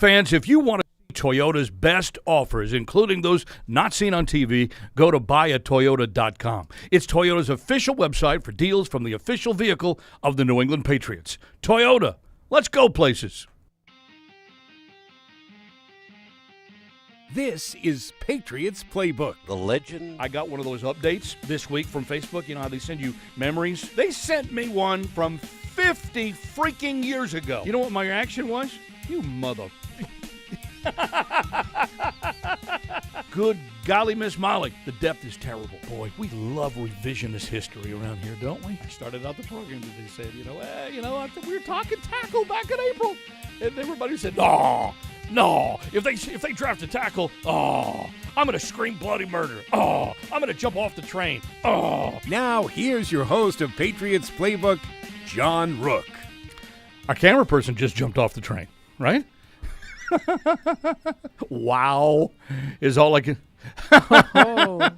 Fans, if you want to see Toyota's best offers, including those not seen on TV, go to buyatoyota.com. It's Toyota's official website for deals from the official vehicle of the New England Patriots. Toyota, let's go places. This is Patriots Playbook. The legend. I got one of those updates this week from Facebook. You know how they send you memories? They sent me one from 50 freaking years ago. You know what my reaction was? You mother... Good golly, Miss Molly. The depth is terrible. Boy, we love revisionist history around here, don't we? I started out the program and they said, I think we were talking tackle back in April. And everybody said, no, if they draft a tackle, I'm going to scream bloody murder. I'm going to jump off the train. Now, here's your host of Patriots Playbook, John Rook. Our camera person just jumped off the train, right? Wow is all I can. Our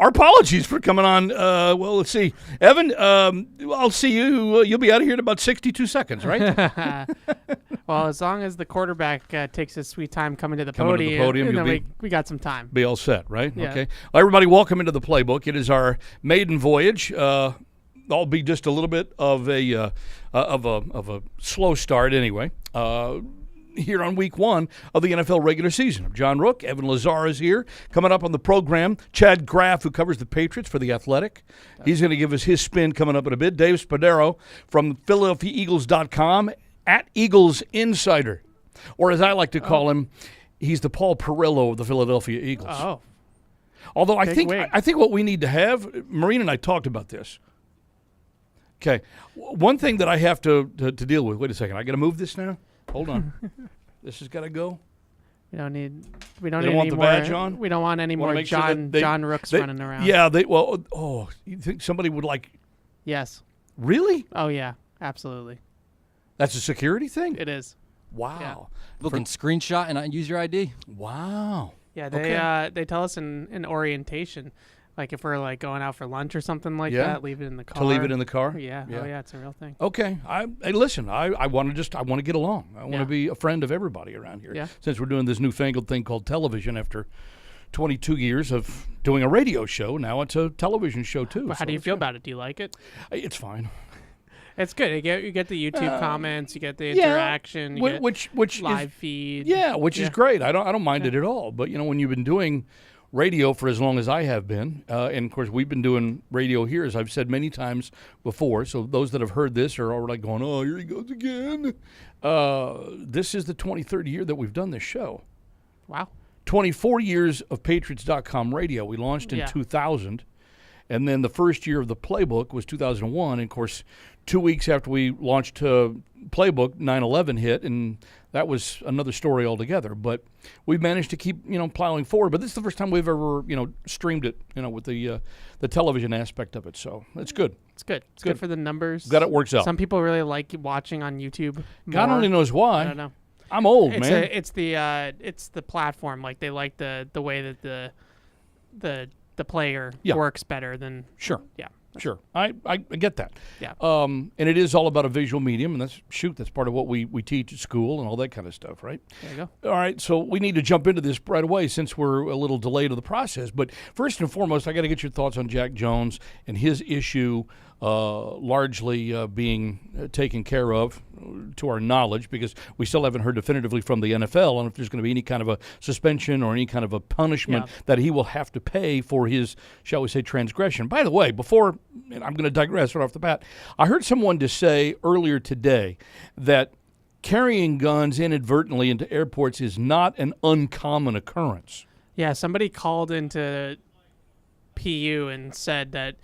apologies for coming on. Well, let's see. Evan, I'll see you. You'll be out of here in about 62 seconds, right? Well, as long as the quarterback takes his sweet time coming to the podium, we got some time. Be all set, right? Yeah. Okay. Well, everybody, welcome into the Playbook. It is our maiden voyage. I'll be just a little bit of a slow start anyway. Here on week one of the NFL regular season. I'm John Rook. Evan Lazar is here. Coming up on the program, Chad Graff, who covers the Patriots for The Athletic. He's going to give us his spin coming up in a bit. Dave Spadaro from PhiladelphiaEagles.com at Eagles Insider. Or as I like to call him, he's the Paul Perillo of the Philadelphia Eagles. Oh. Although I think what we need to have, Maureen and I talked about this. Okay. One thing that I have to deal with, wait a second, I got to move this now? Hold on. This has got to go. We don't need want any the more. badge on? We don't want any more John Rooks running around. Yeah, you think somebody would like? Yes. Really? Oh yeah, absolutely. That's a security thing? It is. Wow. Yeah. People can screenshot and use your ID. Wow. Yeah, they tell us in orientation, like if we're like going out for lunch or something like that, leave it in the car. To leave it in the car? Yeah. Oh yeah, it's a real thing. Okay. Hey, listen, I want to get along. I want to be a friend of everybody around here. Yeah. Since we're doing this newfangled thing called television after 22 years of doing a radio show, now it's a television show too. But how do you feel about it? Do you like it? It's fine. It's good. You get the YouTube comments, you get the interaction, you which live is, feed. Yeah, which is great. I don't mind it at all. But when you've been doing radio for as long as I have been, and of course we've been doing radio here, as I've said many times before. So those that have heard this are already going, "Oh, here he goes again." This is the 23rd year that we've done this show. Wow. 24 years of Patriots.com radio. We launched in 2000. And then the first year of the Playbook was 2001. And, of course, 2 weeks after we launched Playbook, 9/11 hit, and that was another story altogether. But we managed to keep, plowing forward. But this is the first time we've ever, streamed it, with the television aspect of it. So it's good. It's good. It's good for the numbers. Glad it works out. Some people really like watching on YouTube more. God only knows why. I don't know. I'm old, man. It's the platform. Like they like the way that the player works better than Sure. Yeah. Sure. I get that. Yeah. And it is all about a visual medium, and that's part of what we teach at school and all that kind of stuff, right? There you go. All right, so we need to jump into this right away since we're a little delayed to the process. But first and foremost, I got to get your thoughts on Jack Jones and his issue largely being taken care of, to our knowledge, because we still haven't heard definitively from the NFL on if there's going to be any kind of a suspension or any kind of a punishment that he will have to pay for his, shall we say, transgression. By the way, and I'm going to digress right off the bat, I heard someone just say earlier today that carrying guns inadvertently into airports is not an uncommon occurrence. Yeah, somebody called into PU and said that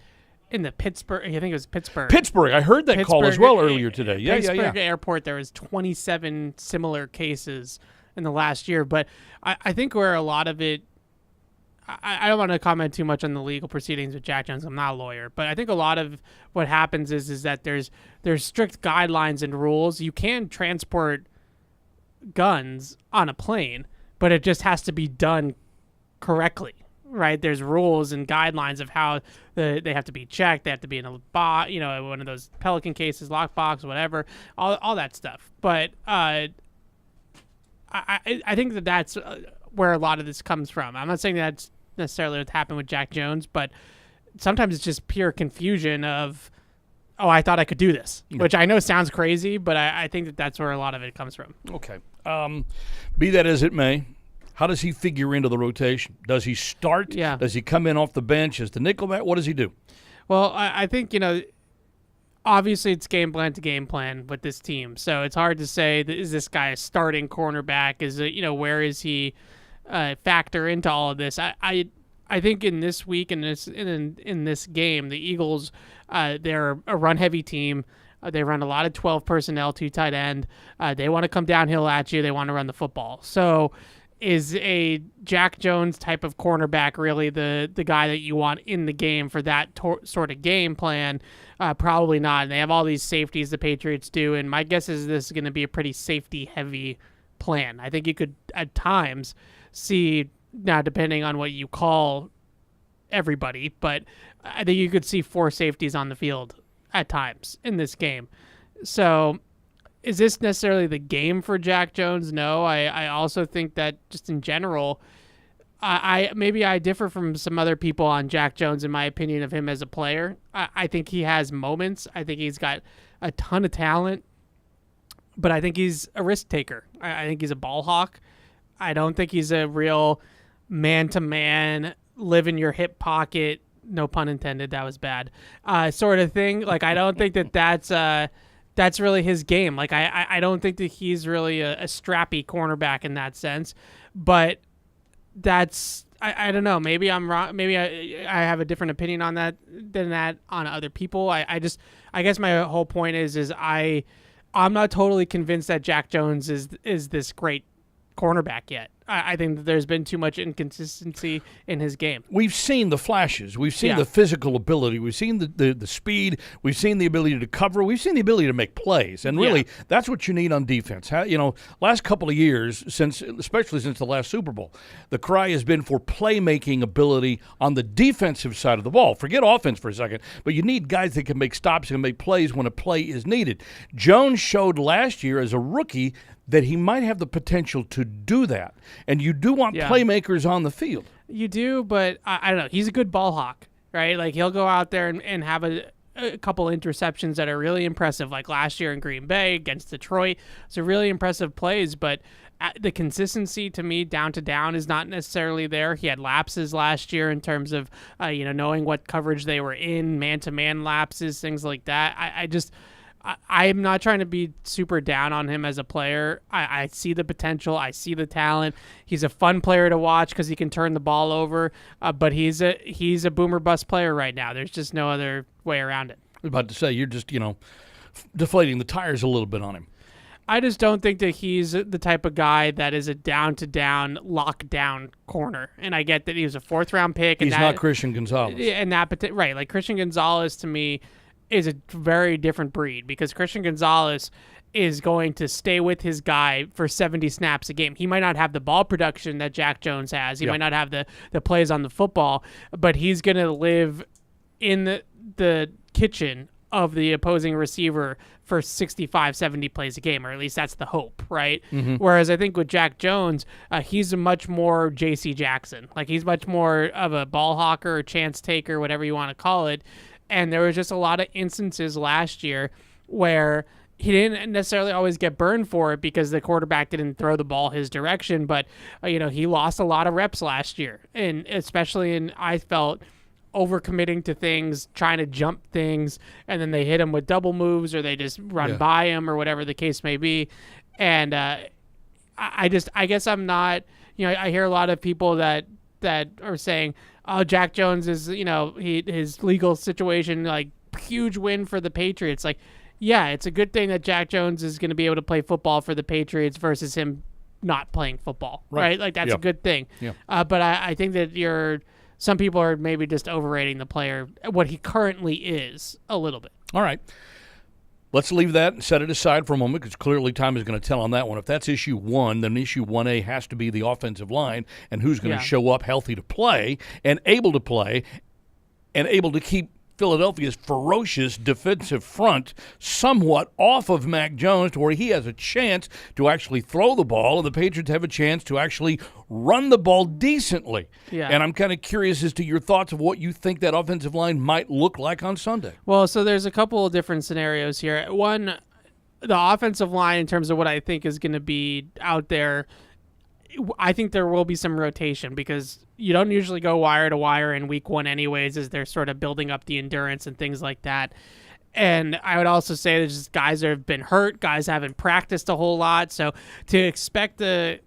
in the Pittsburgh, I think it was Pittsburgh. I heard that call as well earlier today. Pittsburgh Airport, there was 27 similar cases in the last year. But I think where a lot of it, I don't want to comment too much on the legal proceedings with Jack Jones. I'm not a lawyer. But I think a lot of what happens is that there's strict guidelines and rules. You can transport guns on a plane, but it just has to be done correctly. Right, there's rules and guidelines of how they have to be checked. They have to be in a box, one of those Pelican cases, lockbox, whatever, all that stuff. But I think that's where a lot of this comes from. I'm not saying that's necessarily what happened with Jack Jones, but sometimes it's just pure confusion of, oh, I thought I could do this, which I know sounds crazy, but I think that's where a lot of it comes from. Okay. Be that as it may, how does he figure into the rotation? Does he start? Yeah. Does he come in off the bench as the nickel back? What does he do? Well, I think, obviously it's game plan to game plan with this team. So it's hard to say, is this guy a starting cornerback? Is it, where is he factor into all of this? I think in this week, in this game, the Eagles, they're a run-heavy team. They run a lot of 12 personnel, 2 tight end. They want to come downhill at you. They want to run the football. So is a Jack Jones type of cornerback really the guy that you want in the game for that sort of game plan? Probably not. And they have all these safeties the Patriots do, and my guess is this is going to be a pretty safety-heavy plan. I think you could, at times, see, now depending on what you call everybody, but I think you could see 4 safeties on the field at times in this game. So is this necessarily the game for Jack Jones? No. I also think that just in general, maybe I differ from some other people on Jack Jones in my opinion of him as a player. I think he has moments. I think he's got a ton of talent, but I think he's a risk taker. I think he's a ball hawk. I don't think he's a real man-to-man, live in your hip pocket, no pun intended, that was bad, sort of thing. Like, I don't think that's really his game. Like, I don't think that he's really a strappy cornerback in that sense. But that's, I don't know. Maybe I'm wrong. Maybe I have a different opinion on that than that on other people. I guess my whole point is I'm not totally convinced that Jack Jones is this great cornerback yet. I think that there's been too much inconsistency in his game. We've seen the flashes. We've seen the physical ability. We've seen the speed. We've seen the ability to cover. We've seen the ability to make plays. And really, that's what you need on defense. Last couple of years, especially since the last Super Bowl, the cry has been for playmaking ability on the defensive side of the ball. Forget offense for a second, but you need guys that can make stops and make plays when a play is needed. Jones showed last year as a rookie that he might have the potential to do that. And you do want playmakers on the field. You do, but I don't know. He's a good ball hawk, right? Like, he'll go out there and have a couple interceptions that are really impressive, like last year in Green Bay against Detroit. It's a really impressive plays, but the consistency to me down to down is not necessarily there. He had lapses last year in terms of, knowing what coverage they were in, man-to-man lapses, things like that. I'm not trying to be super down on him as a player. I see the potential. I see the talent. He's a fun player to watch because he can turn the ball over. But he's a boomer bust player right now. There's just no other way around it. I was about to say, you're just, deflating the tires a little bit on him. I just don't think that he's the type of guy that is a down-to-down, lockdown corner. And I get that he was a 4th-round pick. He's not Christian Gonzalez. And right, like Christian Gonzalez to me is a very different breed, because Christian Gonzalez is going to stay with his guy for 70 snaps a game. He might not have the ball production that Jack Jones has. He might not have the plays on the football, but he's going to live in the kitchen of the opposing receiver for 65, 70 plays a game, or at least that's the hope, right? Mm-hmm. Whereas I think with Jack Jones, he's a much more J.C. Jackson. Like, he's much more of a ball hawker or chance taker, whatever you want to call it. And there was just a lot of instances last year where he didn't necessarily always get burned for it because the quarterback didn't throw the ball his direction. But, he lost a lot of reps last year. And especially I felt, overcommitting to things, trying to jump things, and then they hit him with double moves or they just run by him or whatever the case may be. And I guess I'm not, I hear a lot of people that are saying, oh, Jack Jones is, his legal situation, like, huge win for the Patriots. Like, yeah, it's a good thing that Jack Jones is going to be able to play football for the Patriots versus him not playing football, right? Like, that's a good thing. Yeah. But I think that some people are maybe just overrating the player, what he currently is, a little bit. All right. Let's leave that and set it aside for a moment, because clearly time is going to tell on that one. If that's issue 1, then issue 1A has to be the offensive line and who's going to show up healthy to play and able to keep Philadelphia's ferocious defensive front somewhat off of Mac Jones to where he has a chance to actually throw the ball, and the Patriots have a chance to actually run the ball decently. Yeah. And I'm kind of curious as to your thoughts of what you think that offensive line might look like on Sunday. Well, so there's a couple of different scenarios here. One, the offensive line, in terms of what I think is going to be out there, I think there will be some rotation because you don't usually go wire to wire in week one anyways, as they're sort of building up the endurance and things like that. And I would also say there's just guys that have been hurt, guys haven't practiced a whole lot. So to expect a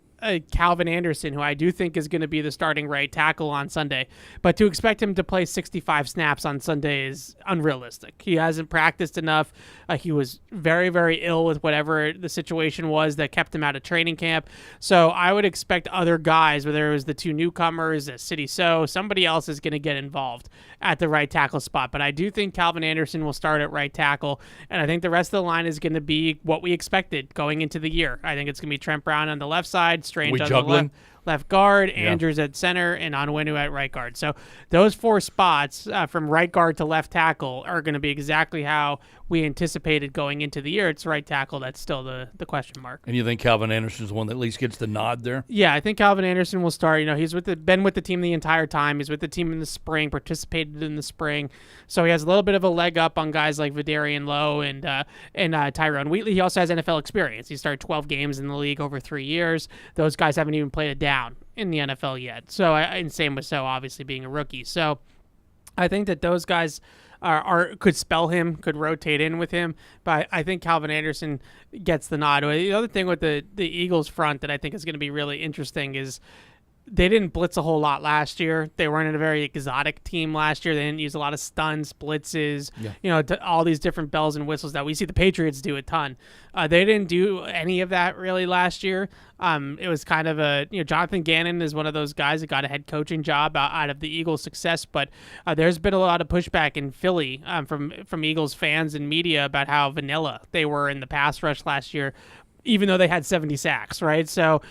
Calvin Anderson, who I do think is going to be the starting right tackle on Sunday, but to expect him to play 65 snaps on Sunday is unrealistic. He hasn't practiced enough. He was very, very ill with whatever the situation was that kept him out of training camp. So I would expect other guys, whether it was the two newcomers, City So, somebody else is going to get involved at the right tackle spot. But I do think Calvin Anderson will start at right tackle, and I think the rest of the line is going to be what we expected going into the year. I think it's going to be Trent Brown on the left side, Strange on the left guard, Andrews at center, and Onwenu at right guard. So those four spots from right guard to left tackle are going to be exactly how we anticipated going into the year. It's right tackle that's still the question mark. And you think Calvin Anderson's the one that at least gets the nod there? Yeah, I think Calvin Anderson will start. You know, he's been with the team the entire time. He's with the team in the spring, participated in the spring. So he has a little bit of a leg up on guys like Vidarian Lowe and Tyrone Wheatley. He also has NFL experience. He started 12 games in the league over 3 years. Those guys haven't even played a down in the NFL yet. So, and same with So, obviously being a rookie. So I think that those guys could spell him, could rotate in with him, but I think Calvin Anderson gets the nod. The other thing with the Eagles front that I think is going to be really interesting is they didn't blitz a whole lot last year. They weren't a very exotic team last year. They didn't use a lot of stuns, blitzes, all these different bells and whistles that we see the Patriots do a ton. They didn't do any of that really last year. It was kind of Jonathan Gannon is one of those guys that got a head coaching job out of the Eagles' success, but there's been a lot of pushback in Philly from Eagles fans and media about how vanilla they were in the pass rush last year, even though they had 70 sacks, right? So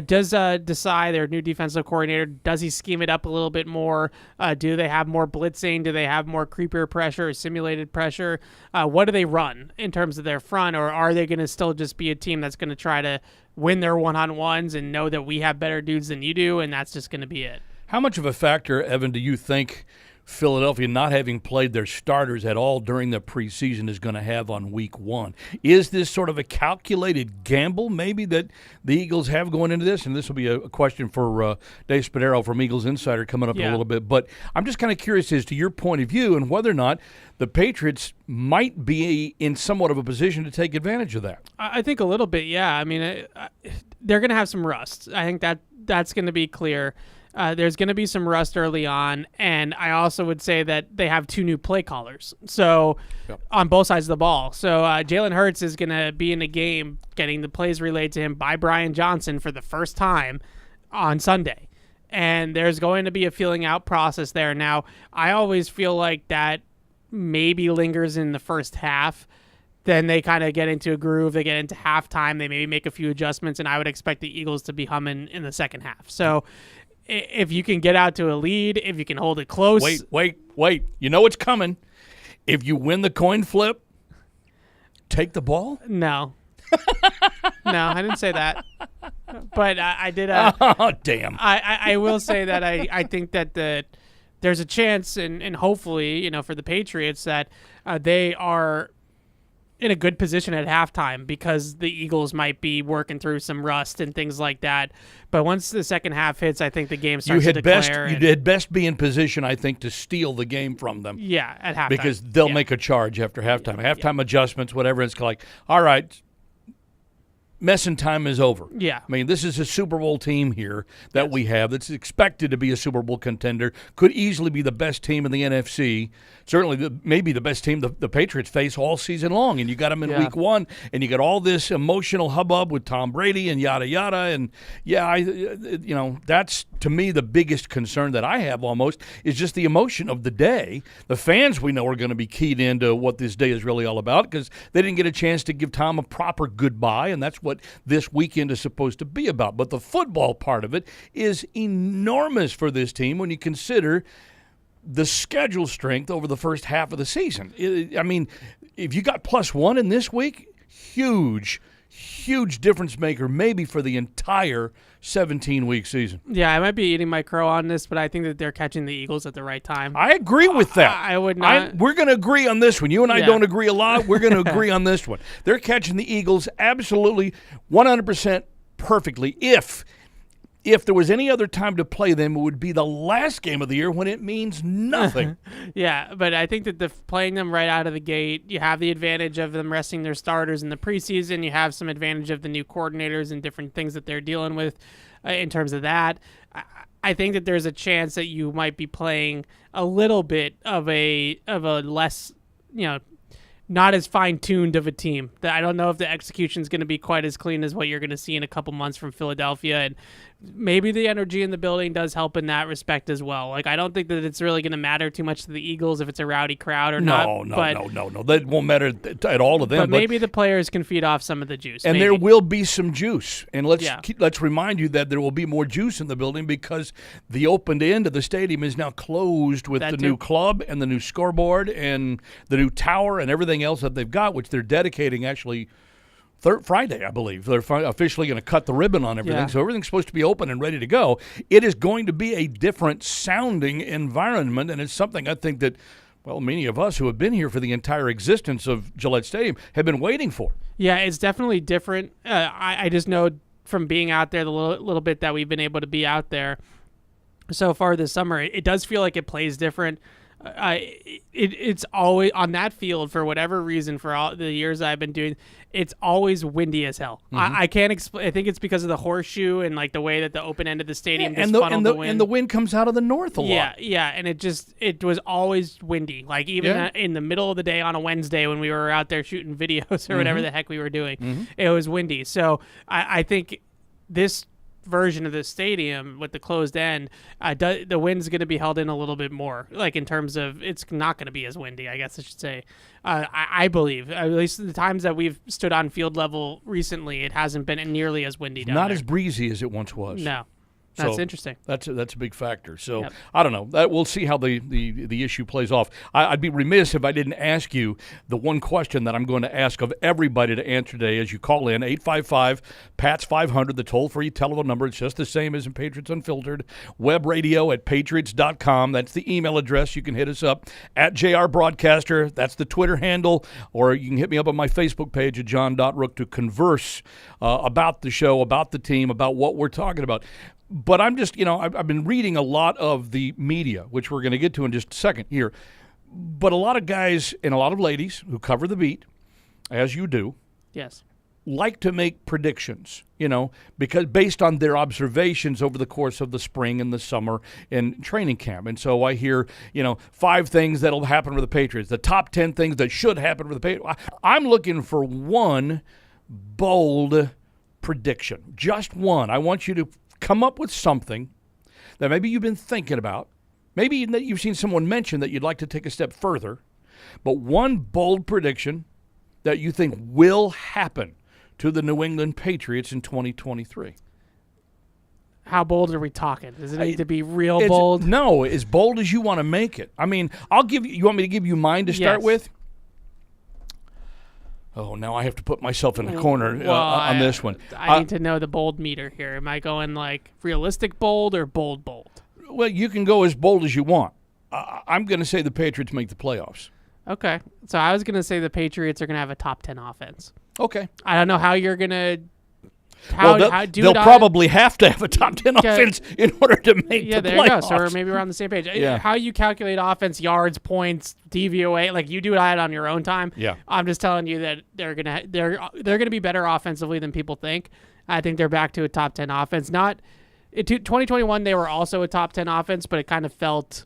does Desai, their new defensive coordinator, does he scheme it up a little bit more? Do they have more blitzing? Do they have more creeper pressure or simulated pressure? What do they run in terms of their front? Or are they going to still just be a team that's going to try to win their one-on-ones and know that we have better dudes than you do, and that's just going to be it? How much of a factor, Evan, do you think Philadelphia not having played their starters at all during the preseason is going to have on week one? Is this sort of a calculated gamble maybe that the Eagles have going into this? And this will be a question for Dave Spadaro from Eagles Insider coming up in a little bit. But I'm just kind of curious as to your point of view and whether or not the Patriots might be in somewhat of a position to take advantage of that. I think a little bit, yeah. I mean, they're going to have some rust. I think that's going to be clear. There's going to be some rust early on, and I also would say that they have two new play callers. So on both sides of the ball. So Jalen Hurts is going to be in the game getting the plays relayed to him by Brian Johnson for the first time on Sunday. And there's going to be a feeling out process there. Now, I always feel like that maybe lingers in the first half. Then they kind of get into a groove. They get into halftime. They maybe make a few adjustments, and I would expect the Eagles to be humming in the second half. So if you can get out to a lead, if you can hold it close. Wait. You know what's coming. If you win the coin flip, take the ball? No. No, I didn't say that. But I did. Oh, damn. I will say that I think that there's a chance, and hopefully, for the Patriots, that they are in a good position at halftime because the Eagles might be working through some rust and things like that. But once the second half hits, I think the game starts to declare. You had best be in position, I think, to steal the game from them. Yeah, at halftime. Because they'll make a charge after halftime. Halftime adjustments, whatever. It's like, all right, messing time is over. Yeah. I mean, this is a Super Bowl team here that we have that's expected to be a Super Bowl contender, could easily be the best team in the NFC, certainly maybe the best team the Patriots face all season long. And you got them in week one, and you got all this emotional hubbub with Tom Brady and yada, yada. And, that's, to me, the biggest concern that I have almost is just the emotion of the day. The fans we know are going to be keyed into what this day is really all about because they didn't get a chance to give Tom a proper goodbye, and that's what this weekend is supposed to be about. But the football part of it is enormous for this team when you consider the schedule strength over the first half of the season. I mean, if you got +1 in this week, huge difference maker maybe for the entire 17-week season. Yeah, I might be eating my crow on this, but I think that they're catching the Eagles at the right time. I agree with that. I would not. We're going to agree on this one. You and I Yeah. don't agree a lot. We're going to agree on this one. They're catching the Eagles absolutely 100% perfectly. If there was any other time to play them, it would be the last game of the year when it means nothing. Yeah, but I think that playing them right out of the gate, you have the advantage of them resting their starters in the preseason. You have some advantage of the new coordinators and different things that they're dealing with in terms of that. I think that there's a chance that you might be playing a little bit of a less, not as fine-tuned of a team. That I don't know if the execution is going to be quite as clean as what you're going to see in a couple months from Philadelphia, and maybe the energy in the building does help in that respect as well. Like, I don't think that it's really going to matter too much to the Eagles if it's a rowdy crowd or not. No. That won't matter at all to them. But maybe the players can feed off some of the juice. And maybe. there will be some juice. And let's remind you that there will be more juice in the building because the open end of the stadium is now closed with the new club and the new scoreboard and the new tower and everything else that they've got, which they're dedicating actually Friday, I believe. They're officially going to cut the ribbon on everything, Yeah. so everything's supposed to be open and ready to go. It is going to be a different sounding environment, and it's something I think that, well, many of us who have been here for the entire existence of Gillette Stadium have been waiting for. Yeah, it's definitely different. I just know from being out there the little bit that we've been able to be out there so far this summer, it does feel like it plays different. It's always on that field for whatever reason for all the years I've been doing. It's always windy as hell. I can't explain. I think it's because of the horseshoe and like the way that the open end of the stadium just funneled the wind. And the wind comes out of the north a lot. Yeah, and it was always windy. Like even in the middle of the day on a Wednesday when we were out there shooting videos or whatever the heck we were doing, it was windy. So I think this version of the stadium with the closed end, the wind's going to be held in a little bit more, like in terms of it's not going to be as windy, I guess I should say. I believe, at least the times that we've stood on field level recently, it hasn't been nearly as windy down Not there. as breezy as it once was. No. That's So interesting. That's a big factor. So Yep. I don't know. We'll see how the issue plays off. I'd be remiss if I didn't ask you the one question that I'm going to ask of everybody to answer today as you call in 855-PATS-500, the toll-free telephone number. It's just the same as in Patriots Unfiltered. Web radio at patriots.com. That's the email address. You can hit us up at JR Broadcaster. That's the Twitter handle. Or you can hit me up on my Facebook page at john.rook to converse about the show, about the team, about what we're talking about. But I'm just, I've been reading a lot of the media, which we're going to get to in just a second here. But a lot of guys and a lot of ladies who cover the beat, as you do, Yes. like to make predictions, because based on their observations over the course of the spring and the summer and training camp. And so I hear, 5 things that'll happen with the Patriots, the top 10 things that should happen with the Patriots. I'm looking for one bold prediction, just one. I want you to come up with something that maybe you've been thinking about, maybe that you've seen someone mention that you'd like to take a step further, but one bold prediction that you think will happen to the New England Patriots in 2023. How bold are we talking? Does it need to be real bold? No, as bold as you want to make it. I mean, I'll give you want me to give you mine to start with? Oh, now I have to put myself in the corner on this one. I need to know the bold meter here. Am I going like realistic bold or bold? Well, you can go as bold as you want. I'm going to say the Patriots make the playoffs. Okay. So I was going to say the Patriots are going to have a top 10 offense. Okay. I don't know how you're going to they'll probably have to have a top 10 offense in order to make the playoffs. Yeah, there you go. So we're maybe we're on the same page. Yeah. How you calculate offense, yards, points, DVOA, like you do that on your own time. Yeah. I'm just telling you that they're gonna be better offensively than people think. I think they're back to a top 10 offense. Not in 2021, they were also a top 10 offense, but it kind of felt.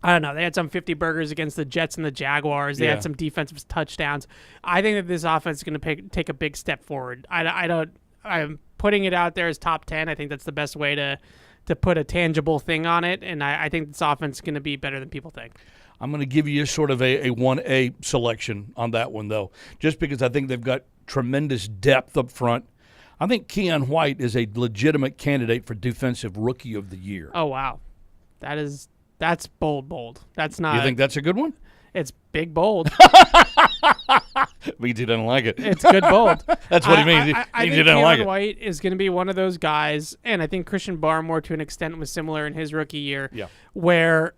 I don't know. They had some 50 burgers against the Jets and the Jaguars. They had some defensive touchdowns. I think that this offense is going to take a big step forward. I'm putting it out there as top 10. I think that's the best way to put a tangible thing on it, and I think this offense is going to be better than people think. I'm going to give you sort of a 1A selection on that one, though, just because I think they've got tremendous depth up front. I think Keon White is a legitimate candidate for Defensive Rookie of the Year. Oh, wow. That is That's bold. That's not. You think that's a good one? It's big bold. Means he doesn't like it. It's good bold. That's what he means. I He think didn't like Keion it. White is going to be one of those guys, and I think Christian Barmore to an extent was similar in his rookie year, where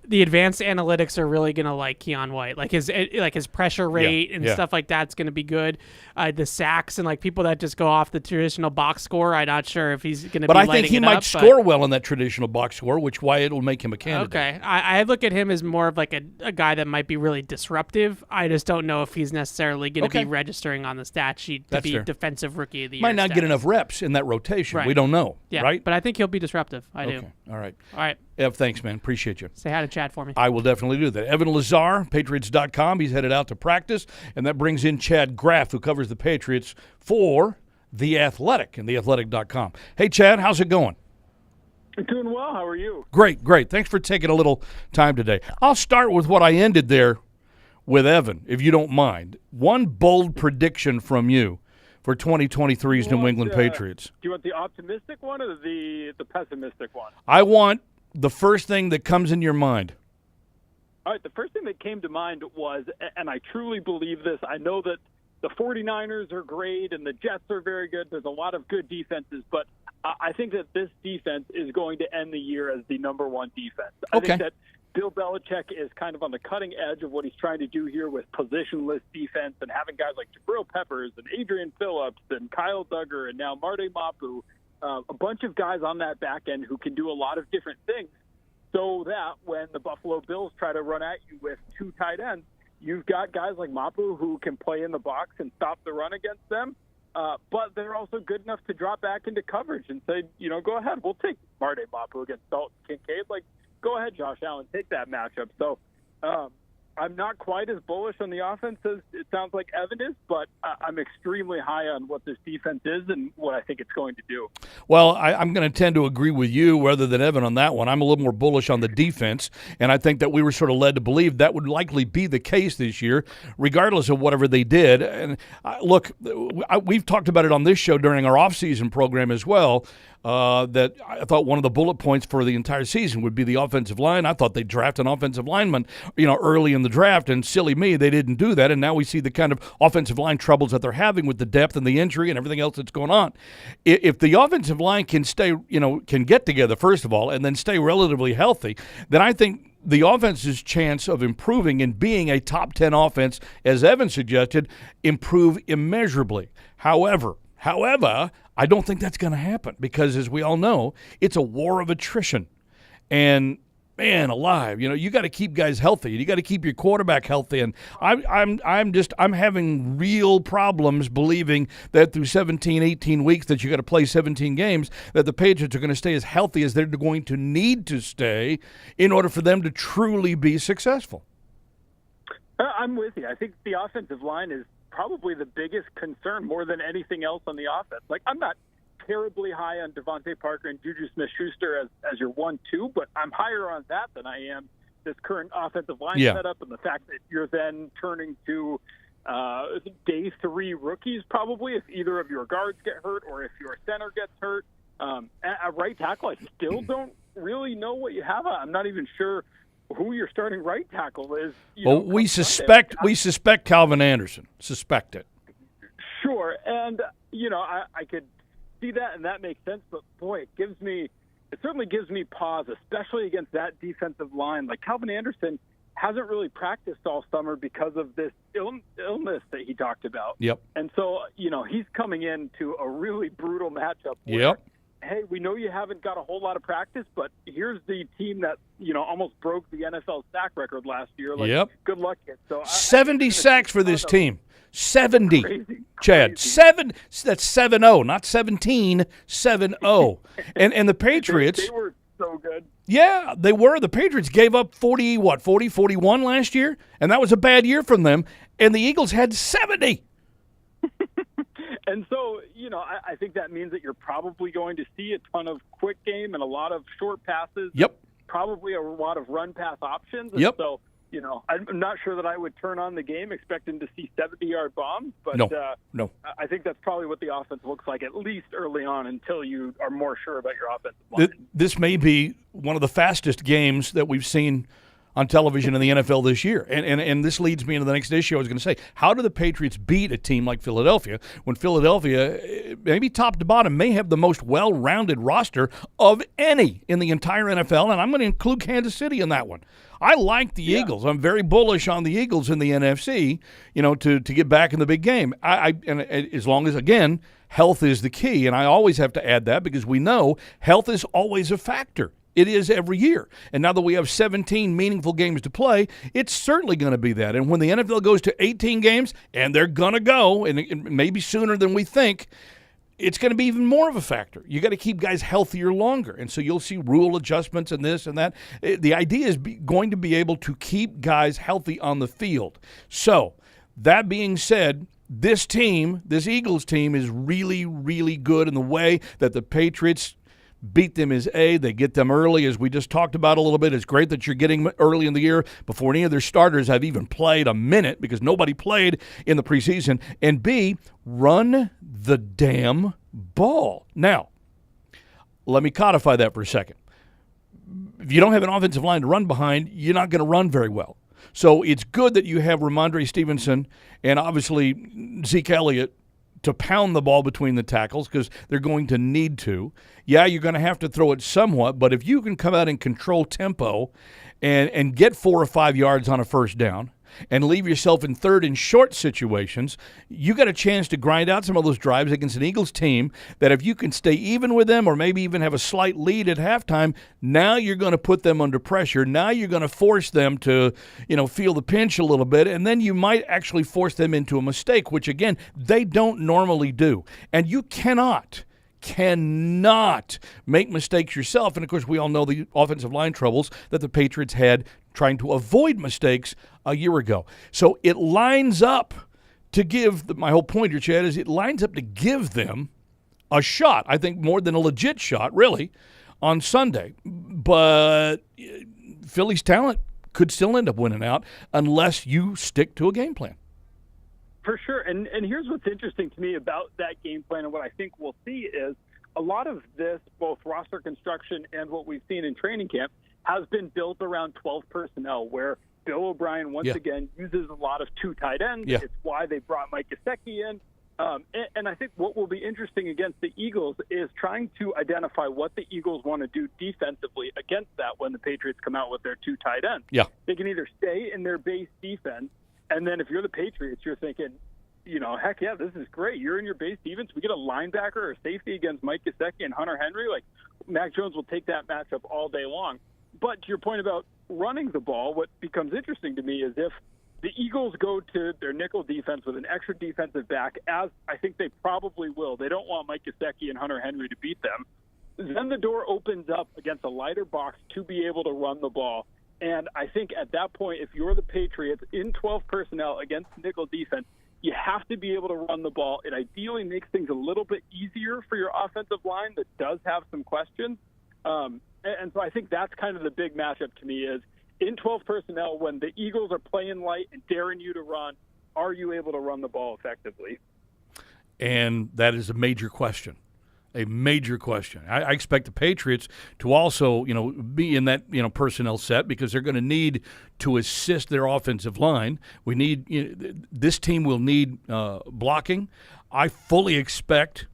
the advanced analytics are really going to like Keion White, like his pressure rate and stuff like that's going to be good. The sacks and like people that just go off the traditional box score, I'm not sure if he's going to. But be I think he might score well in that traditional box score, which why it'll make him a candidate. Okay, I look at him as more of like a guy that might be really disruptive. I just don't know if he's necessarily going to be registering on the stat sheet to be fair. defensive rookie of the year. Might not get enough reps in that rotation. Right. We don't know. Yeah, right? But I think he'll be disruptive. I do. All right. All right. Ev, thanks, man. Appreciate you. Say hi to Chad for me. I will definitely do that. Evan Lazar, Patriots.com. He's headed out to practice, and that brings in Chad Graff, who covers the Patriots for The Athletic and TheAthletic.com. Hey, Chad, how's it going? I'm doing well. How are you? Great. Thanks for taking a little time today. I'll start with what I ended there with Evan, if you don't mind. One bold prediction from you for 2023's New England Patriots. Do you want the optimistic one or the pessimistic one? I want the first thing that comes in your mind. All right, the first thing that came to mind was, and I truly believe this, I know that the 49ers are great and the Jets are very good. There's a lot of good defenses, but I think that this defense is going to end the year as the number one defense. I think that Bill Belichick is kind of on the cutting edge of what he's trying to do here with positionless defense and having guys like Jabril Peppers and Adrian Phillips and Kyle Duggar and now Marte Mapu, a bunch of guys on that back end who can do a lot of different things, so that when the Buffalo Bills try to run at you with two tight ends, you've got guys like Mapu who can play in the box and stop the run against them, but they're also good enough to drop back into coverage and say, go ahead, we'll take Marte Mapu against Dalton Kincaid. Like, go ahead, Josh Allen, take that matchup. So I'm not quite as bullish on the offense as it sounds like Evan is, but I'm extremely high on what this defense is and what I think it's going to do. Well, I'm going to tend to agree with you rather than Evan on that one. I'm a little more bullish on the defense, and I think that we were sort of led to believe that would likely be the case this year, regardless of whatever they did. And look, we've talked about it on this show during our off-season program as well, that I thought one of the bullet points for the entire season would be the offensive line. I thought they'd draft an offensive lineman, early in the draft, and silly me, they didn't do that, and now we see the kind of offensive line troubles that they're having with the depth and the injury and everything else that's going on. If the offensive line can stay, can get together, first of all, and then stay relatively healthy, then I think the offense's chance of improving and being a top 10 offense, as Evan suggested, improve immeasurably. However, I don't think that's going to happen because, as we all know, it's a war of attrition. And man alive, you got to keep guys healthy. You got to keep your quarterback healthy. And I'm having real problems believing that through 17, 18 weeks that you got to play 17 games, that the Patriots are going to stay as healthy as they're going to need to stay in order for them to truly be successful. I'm with you. I think the offensive line is probably the biggest concern more than anything else on the offense. Like, I'm not terribly high on Devontae Parker and Juju Smith-Schuster as your 1-2, but I'm higher on that than I am this current offensive line setup and the fact that you're then turning to day 3 rookies probably if either of your guards get hurt or if your center gets hurt. At right tackle, I still don't really know what you have. I'm not even sure who your starting right tackle is. We suspect Calvin Anderson. Suspect it. Sure, and I could see that, and that makes sense. But boy, it certainly gives me pause, especially against that defensive line. Like, Calvin Anderson hasn't really practiced all summer because of this illness that he talked about. Yep. And so he's coming into a really brutal matchup. Yep. Hey, we know you haven't got a whole lot of practice, but here's the team that almost broke the NFL sack record last year. Like, good luck, kid. So 70 sacks for this team. 70. Crazy. Chad, 7. That's 7-0, not 17. 7-0. And the Patriots. They were so good. Yeah, they were. The Patriots gave up 41 last year, and that was a bad year from them. And the Eagles had 70. And so, I think that means that you're probably going to see a ton of quick game and a lot of short passes. Yep. Probably a lot of run pass options. Yep. And so I'm not sure that I would turn on the game expecting to see 70-yard bombs, but No. I think that's probably what the offense looks like, at least early on, until you are more sure about your offensive line. This may be one of the fastest games that we've seen on television in the NFL this year. And this leads me into the next issue I was going to say. How do the Patriots beat a team like Philadelphia when Philadelphia, maybe top to bottom, may have the most well-rounded roster of any in the entire NFL? And I'm going to include Kansas City in that one. I like the Eagles. I'm very bullish on the Eagles in the NFC, to get back in the big game. And as long as, again, health is the key. And I always have to add that because we know health is always a factor. It is every year. And now that we have 17 meaningful games to play, it's certainly going to be that. And when the NFL goes to 18 games, and they're going to go, and maybe sooner than we think, it's going to be even more of a factor. You got to keep guys healthier longer. And so you'll see rule adjustments and this and that. The idea is going to be able to keep guys healthy on the field. So that being said, this Eagles team is really, really good in the way that the Patriots beat them is A. They get them early, as we just talked about a little bit. It's great that you're getting them early in the year before any of their starters have even played a minute because nobody played in the preseason. And B, run the damn ball. Now, let me codify that for a second. If you don't have an offensive line to run behind, you're not going to run very well. So it's good that you have Ramondre Stevenson and obviously Zeke Elliott to pound the ball between the tackles because they're going to need to. Yeah, you're going to have to throw it somewhat, but if you can come out and control tempo and get 4 or 5 yards on a first down and leave yourself in third and short situations, you got a chance to grind out some of those drives against an Eagles team that if you can stay even with them or maybe even have a slight lead at halftime, now you're going to put them under pressure. Now you're going to force them to, feel the pinch a little bit, and then you might actually force them into a mistake, which, again, they don't normally do. And you cannot make mistakes yourself. And, of course, we all know the offensive line troubles that the Patriots had trying to avoid mistakes a year ago. So it lines up to give, my whole point here, Chad, is it lines up to give them a shot, I think more than a legit shot, really, on Sunday. But Philly's talent could still end up winning out unless you stick to a game plan. For sure. And here's what's interesting to me about that game plan and what I think we'll see is a lot of this, both roster construction and what we've seen in training camp, has been built around 12 personnel, where Bill O'Brien, once again, uses a lot of 2 tight ends. Yeah. It's why they brought Mike Gesicki in. And I think what will be interesting against the Eagles is trying to identify what the Eagles want to do defensively against that when the Patriots come out with their 2 tight ends. Yeah. They can either stay in their base defense, and then if you're the Patriots, you're thinking, heck yeah, this is great. You're in your base defense. We get a linebacker or safety against Mike Gesicki and Hunter Henry. Like, Mac Jones will take that matchup all day long. But to your point about running the ball, what becomes interesting to me is if the Eagles go to their nickel defense with an extra defensive back, as I think they probably will. They don't want Mike Gesicki and Hunter Henry to beat them. Then the door opens up against a lighter box to be able to run the ball. And I think at that point, if you're the Patriots in 12 personnel against nickel defense, you have to be able to run the ball. It ideally makes things a little bit easier for your offensive line that does have some questions. And so I think that's kind of the big matchup to me is in 12 personnel, when the Eagles are playing light and daring you to run, are you able to run the ball effectively? And that is a major question. A major question. I expect the Patriots to also, be in that, personnel set because they're going to need to assist their offensive line. We need this team will need blocking. I fully expect.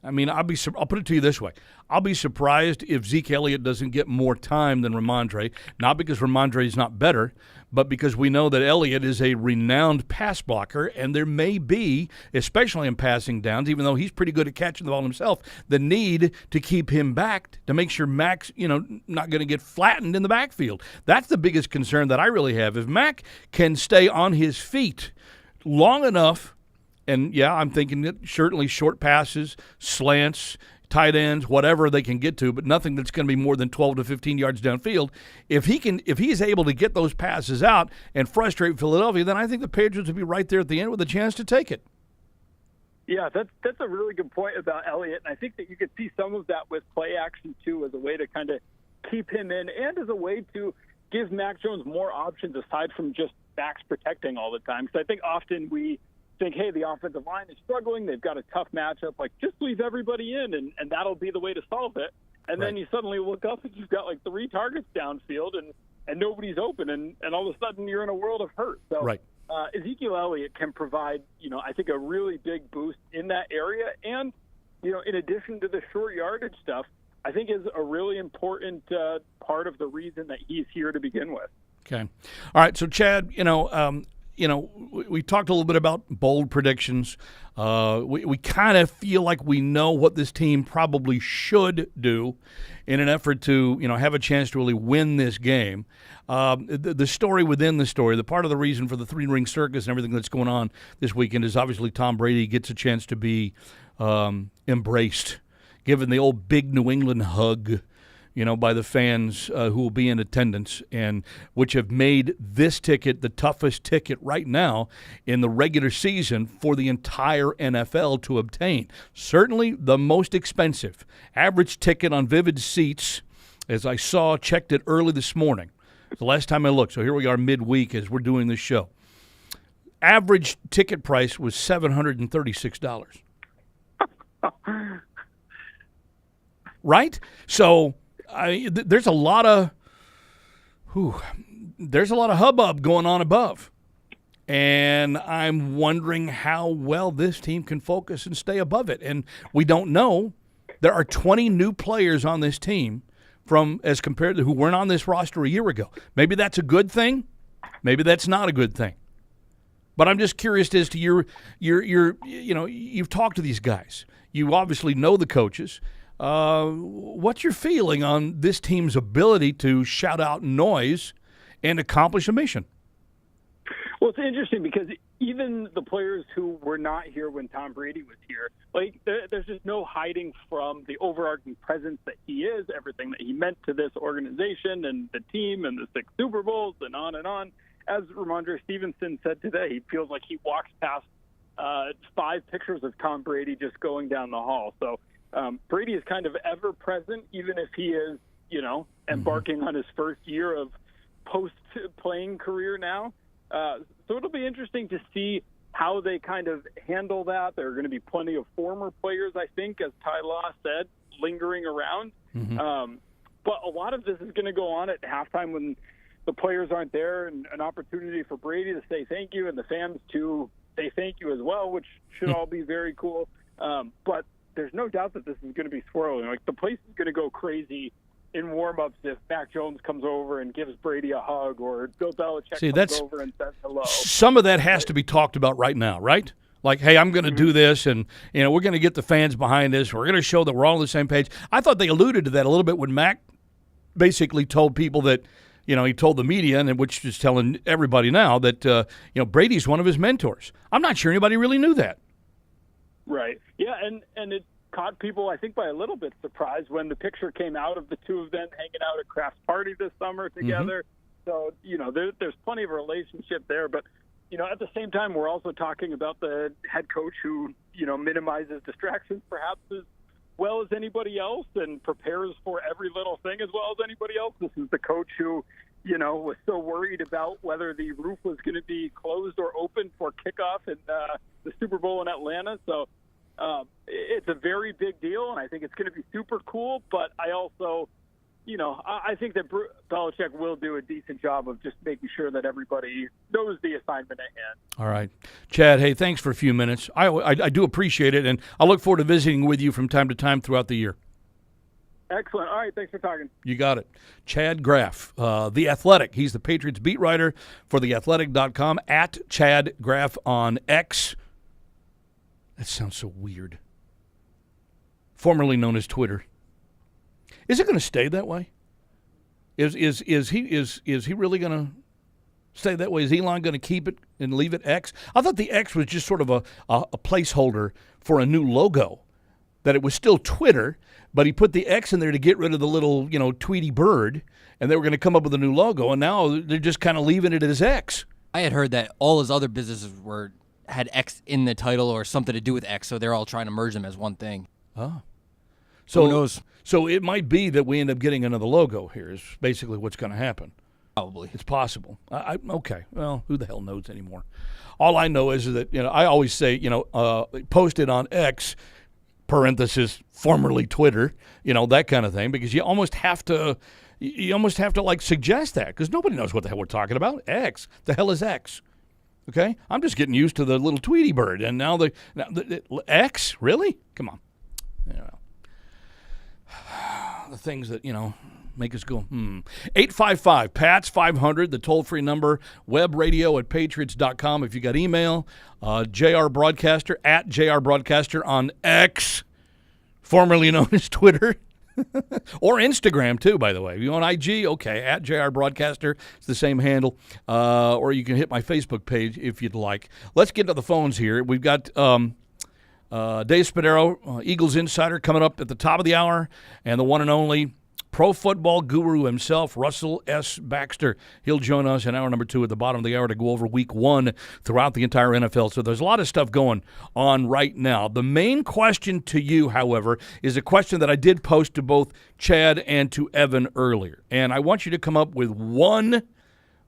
I'll put it to you this way. I'll be surprised if Zeke Elliott doesn't get more time than Ramondre, not because Ramondre is not better, but because we know that Elliott is a renowned pass blocker, and there may be, especially in passing downs, even though he's pretty good at catching the ball himself, the need to keep him back to make sure Mac's, not going to get flattened in the backfield. That's the biggest concern that I really have. If Mac can stay on his feet long enough, and yeah, I'm thinking that certainly short passes, slants, tight ends, whatever they can get to, but nothing that's going to be more than 12 to 15 yards downfield. If he's able to get those passes out and frustrate Philadelphia, then I think the Patriots would be right there at the end with a chance to take it. Yeah, that's a really good point about Elliott, and I think that you could see some of that with play action too, as a way to kind of keep him in, and as a way to give Mac Jones more options aside from just backs protecting all the time. Because I think often we think, hey, the offensive line is struggling. They've got a tough matchup. Like, just leave everybody in, and that'll be the way to solve it. And then you suddenly look up and you've got like 3 targets downfield and nobody's open. And all of a sudden you're in a world of hurt. So Ezekiel Elliott can provide, I think a really big boost in that area. And, in addition to the short yardage stuff, I think is a really important part of the reason that he's here to begin with. Okay. All right. So, Chad, we talked a little bit about bold predictions. We kind of feel like we know what this team probably should do in an effort to, have a chance to really win this game. The story within the story, the part of the reason for the 3-ring circus and everything that's going on this weekend is obviously Tom Brady gets a chance to be embraced, given the old big New England hug, by the fans who will be in attendance, and which have made this ticket the toughest ticket right now in the regular season for the entire NFL to obtain. Certainly the most expensive. Average ticket on Vivid Seats, as I checked it early this morning, the last time I looked. So here we are midweek as we're doing this show. Average ticket price was $736. Right? So there's a lot of hubbub going on above, and I'm wondering how well this team can focus and stay above it. And we don't know. There are 20 new players on this team as compared to who weren't on this roster a year ago. Maybe that's a good thing. Maybe that's not a good thing. But I'm just curious as to you've talked to these guys. You obviously know the coaches. What's your feeling on this team's ability to shout out noise and accomplish a mission? Well, it's interesting because even the players who were not here when Tom Brady was here, there's just no hiding from the overarching presence that he is, everything that he meant to this organization and the team and the 6 Super Bowls and on and on. As Ramondre Stevenson said today, he feels like he walks past 5 pictures of Tom Brady just going down the hall. So Brady is kind of ever present, even if he is, embarking on his first year of post-playing career now. So it'll be interesting to see how they kind of handle that. There are going to be plenty of former players, I think, as Ty Law said, lingering around. But a lot of this is going to go on at halftime when the players aren't there, and an opportunity for Brady to say thank you and the fans to say thank you as well, which should all be very cool. But there's no doubt that this is going to be swirling. Like, the place is going to go crazy in warm-ups if Mac Jones comes over and gives Brady a hug, or Bill Belichick comes over and says hello. Some of that has to be talked about right now, right? Like, hey, I'm going to do this, and we're going to get the fans behind this. We're going to show that we're all on the same page. I thought they alluded to that a little bit when Mac basically told people that, he told the media, and which is telling everybody now that Brady's one of his mentors. I'm not sure anybody really knew that. Right. Yeah, and it caught people, I think, by a little bit surprised when the picture came out of the two of them hanging out at Kraft's party this summer together. So, there's plenty of a relationship there. But, at the same time, we're also talking about the head coach who, minimizes distractions perhaps as well as anybody else and prepares for every little thing as well as anybody else. This is the coach who, was so worried about whether the roof was going to be closed or open for kickoff in the Super Bowl in Atlanta. So, it's a very big deal, and I think it's going to be super cool. But I also, I think that Belichick will do a decent job of just making sure that everybody knows the assignment at hand. All right. Chad, hey, thanks for a few minutes. I do appreciate it, and I look forward to visiting with you from time to time throughout the year. Excellent. All right, thanks for talking. You got it. Chad Graff, The Athletic. He's the Patriots beat writer for theathletic.com, at Chad Graff on X. That sounds so weird. Formerly known as Twitter. Is it going to stay that way? Is he really going to stay that way? Is Elon going to keep it and leave it X? I thought the X was just sort of a placeholder for a new logo, that it was still Twitter, but he put the X in there to get rid of the little, Tweety bird, and they were going to come up with a new logo, and now they're just kind of leaving it as X. I had heard that all his other businesses had X in the title or something to do with X, so they're all trying to merge them as one thing. Oh. So who knows? So it might be that we end up getting another logo here is basically what's going to happen. Probably. It's possible. Okay. Well, who the hell knows anymore? All I know is that, I always say, post it on X, parenthesis, formerly Twitter, that kind of thing, because you almost have to like suggest that, because nobody knows what the hell we're talking about. X. The hell is X? Okay? I'm just getting used to the little Tweety bird, and now the X? Really? Come on. The things that, make us go, 855-PATS-500, the toll-free number, web radio at patriots.com. If you got email, JR Broadcaster, at JR Broadcaster on X, formerly known as Twitter, or Instagram, too, by the way. If you on IG, okay, at JR Broadcaster, it's the same handle. Or you can hit my Facebook page if you'd like. Let's get to the phones here. We've got Dave Spadaro, Eagles Insider, coming up at the top of the hour, and the one and only pro football guru himself, Russell S. Baxter. He'll join us in hour number 2 at the bottom of the hour to go over week 1 throughout the entire NFL. So there's a lot of stuff going on right now. The main question to you, however, is a question that I did post to both Chad and to Evan earlier. And I want you to come up with one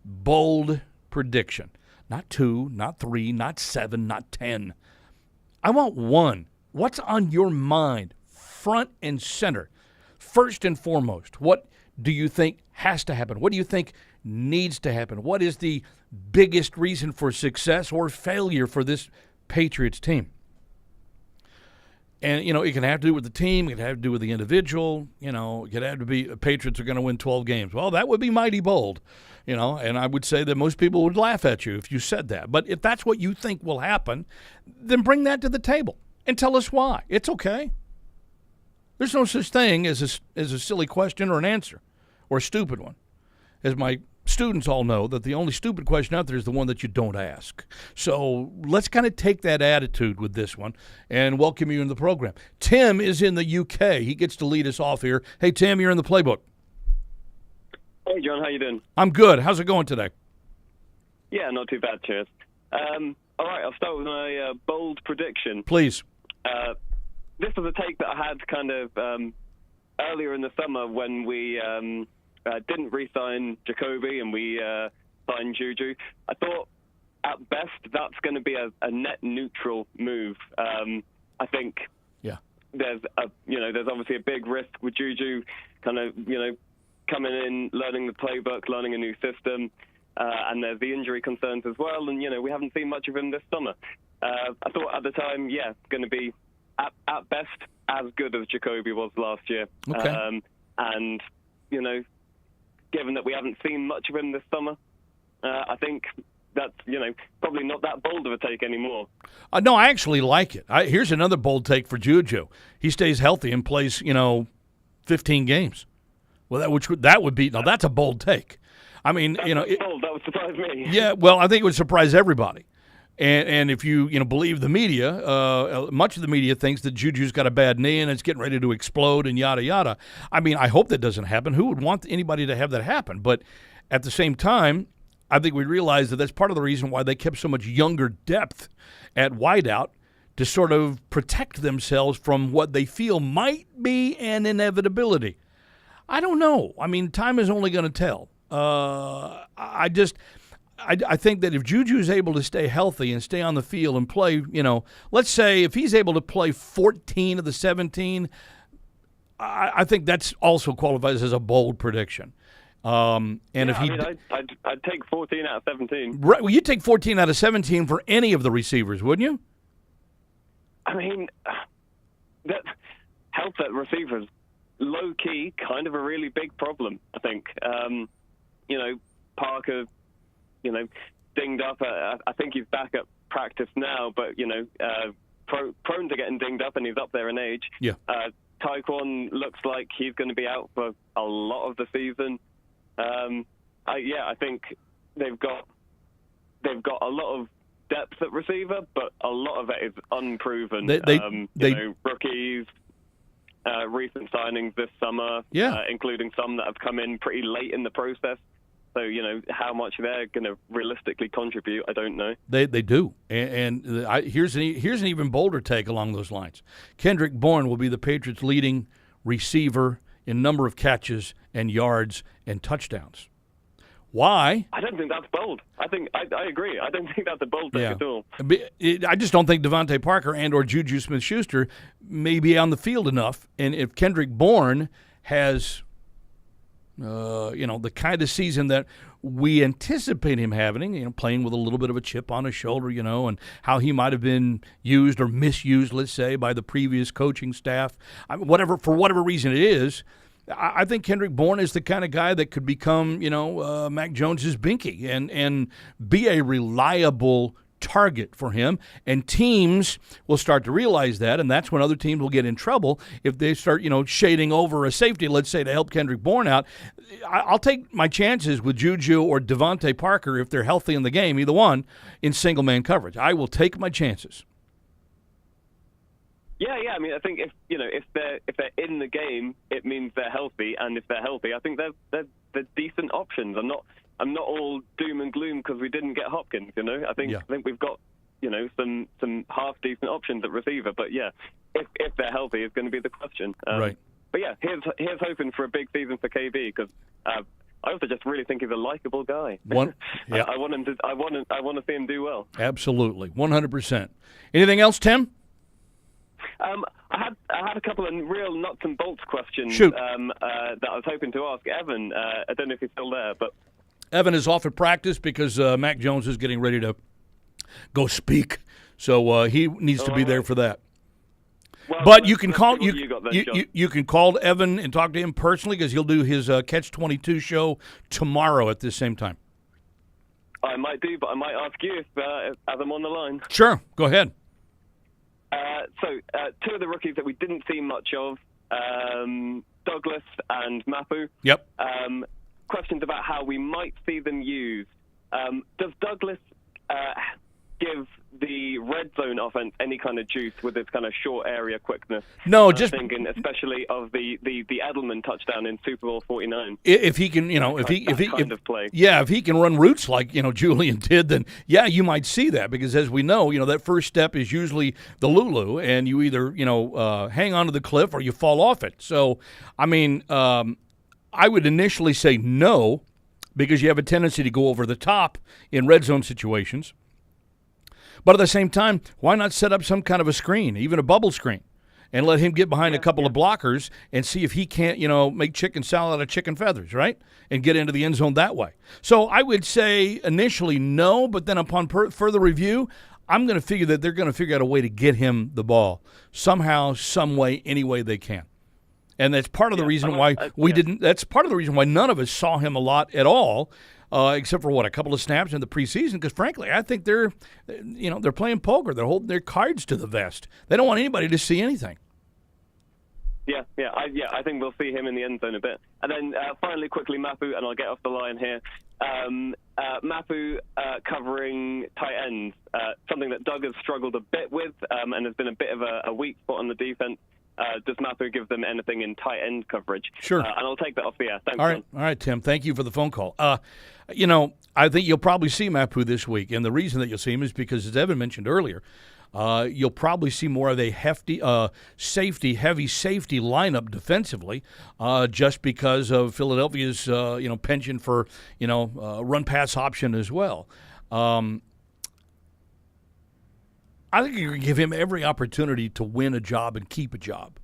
bold prediction. Not 2, not 3, not 7, not 10. I want one. What's on your mind, front and center? First and foremost, what do you think has to happen? What do you think needs to happen? What is the biggest reason for success or failure for this Patriots team? And, it can have to do with the team. It can have to do with the individual. It could have to be Patriots are going to win 12 games. Well, that would be mighty bold, and I would say that most people would laugh at you if you said that. But if that's what you think will happen, then bring that to the table and tell us why. It's okay. There's no such thing as a silly question or an answer or a stupid one. As my students all know, that the only stupid question out there is the one that you don't ask. So let's kind of take that attitude with this one and welcome you into the program. Tim is in the UK. He gets to lead us off here. Hey, Tim, you're in the playbook. Hey, John, how you doing? I'm good. How's it going today? Yeah, not too bad, cheers. All right, I'll start with my bold prediction. Please. This was a take that I had kind of earlier in the summer when we didn't re-sign Jacoby and we signed Juju. I thought, at best, that's going to be a net neutral move. I think there's obviously a big risk with Juju kind of, coming in, learning the playbook, learning a new system, and there's the injury concerns as well. And, we haven't seen much of him this summer. I thought at the time, going to be at best as good as Jacoby was last year. Okay. And, given that we haven't seen much of him this summer, I think that's, probably not that bold of a take anymore. No, I actually like it. Here's another bold take for Juju. He stays healthy and plays, 15 games. Well, that would be that's a bold take. I mean, bold. That would surprise me. Yeah, well, I think it would surprise everybody. And if you believe the media, much of the media thinks that Juju's got a bad knee and it's getting ready to explode and yada yada. I mean, I hope that doesn't happen. Who would want anybody to have that happen? But at the same time, I think we realize that that's part of the reason why they kept so much younger depth at wideout, to sort of protect themselves from what they feel might be an inevitability. I don't know. I mean, time is only going to tell. I think that if Juju's able to stay healthy and stay on the field and play, let's say if he's able to play 14 of the 17, I think that's also qualifies as a bold prediction. I'd take 14 out of 17. Right. Well, you'd take 14 out of 17 for any of the receivers, wouldn't you? I mean, that health at receivers, low key, kind of a really big problem. I think. Parker, dinged up. I think he's back at practice now, but prone to getting dinged up, and he's up there in age. Yeah. Tyquan looks like he's going to be out for a lot of the season. I think they've got a lot of depth at receiver, but a lot of it is unproven. Rookies, recent signings this summer, including some that have come in pretty late in the process. So, how much they're going to realistically contribute, I don't know. They do. And here's an even bolder take along those lines. Kendrick Bourne will be the Patriots' leading receiver in number of catches and yards and touchdowns. Why? I don't think that's bold. I agree. I don't think that's a bold take at all. I just don't think Devontae Parker and or Juju Smith-Schuster may be on the field enough. And if Kendrick Bourne has, the kind of season that we anticipate him having, playing with a little bit of a chip on his shoulder, and how he might have been used or misused, let's say, by the previous coaching staff, for whatever reason it is, I think Kendrick Bourne is the kind of guy that could become, Mac Jones's binky and be a reliable target for him. And teams will start to realize that, and that's when other teams will get in trouble if they start, shading over a safety, let's say, to help Kendrick Bourne out. I'll take my chances with Juju or Devontae Parker if they're healthy in the game, either one, in single-man coverage. I will take my chances. Yeah. I mean, I think if they're in the game, it means they're healthy, and if they're healthy, I think they're decent options. I'm not all doom and gloom because we didn't get Hopkins. I think we've got some half decent options at receiver. But yeah, if they're healthy, is going to be the question. Right. But yeah, here's hoping for a big season for KB because. I also just really think he's a likable guy. I want him to. I want to see him do well. Absolutely, 100%. Anything else, Tim? I had a couple of real nuts and bolts questions. Shoot. That I was hoping to ask Evan. I don't know if he's still there, but Evan is off at practice because Mac Jones is getting ready to go speak, so he needs to be there for that. Well, but you can call you can call Evan and talk to him personally because he'll do his Catch-22 show tomorrow at this same time. I might do, but I might ask you as I'm on the line. Sure, go ahead. So two of the rookies that we didn't see much of, Douglas and Mapu. Yep. Questions about how we might see them used. Does Douglas give the red zone offense any kind of juice with its kind of short area quickness? No, I'm thinking especially of the Edelman touchdown in Super Bowl 49. If he can, if he can run routes like Julian did, then you might see that because as we know, that first step is usually the Lulu, and you either hang onto the cliff or you fall off it. So, I mean, I would initially say no because you have a tendency to go over the top in red zone situations. But at the same time, why not set up some kind of a screen, even a bubble screen, and let him get behind a couple of blockers and see if he can't, make chicken salad out of chicken feathers, right, and get into the end zone that way. So I would say initially no, but then upon further review, I'm going to figure that they're going to figure out a way to get him the ball somehow, some way, any way they can. And that's part of the reason why we didn't. That's part of the reason why none of us saw him a lot at all. Except for a couple of snaps in the preseason, because frankly, I think they're playing poker. They're holding their cards to the vest. They don't want anybody to see anything. I think we'll see him in the end zone a bit. And then finally, quickly, Mapu, and I'll get off the line here. Mapu covering tight ends, something that Doug has struggled a bit with, and has been a bit of a weak spot on the defense. Does Mapu give them anything in tight end coverage? Sure. And I'll take that off the air. Thanks, All right, Tim. Thank you for the phone call. I think you'll probably see Mapu this week, and the reason that you'll see him is because, as Evan mentioned earlier, you'll probably see more of a hefty, heavy safety lineup defensively, just because of Philadelphia's, penchant for, run-pass option as well. I think you're going to give him every opportunity to win a job and keep a job.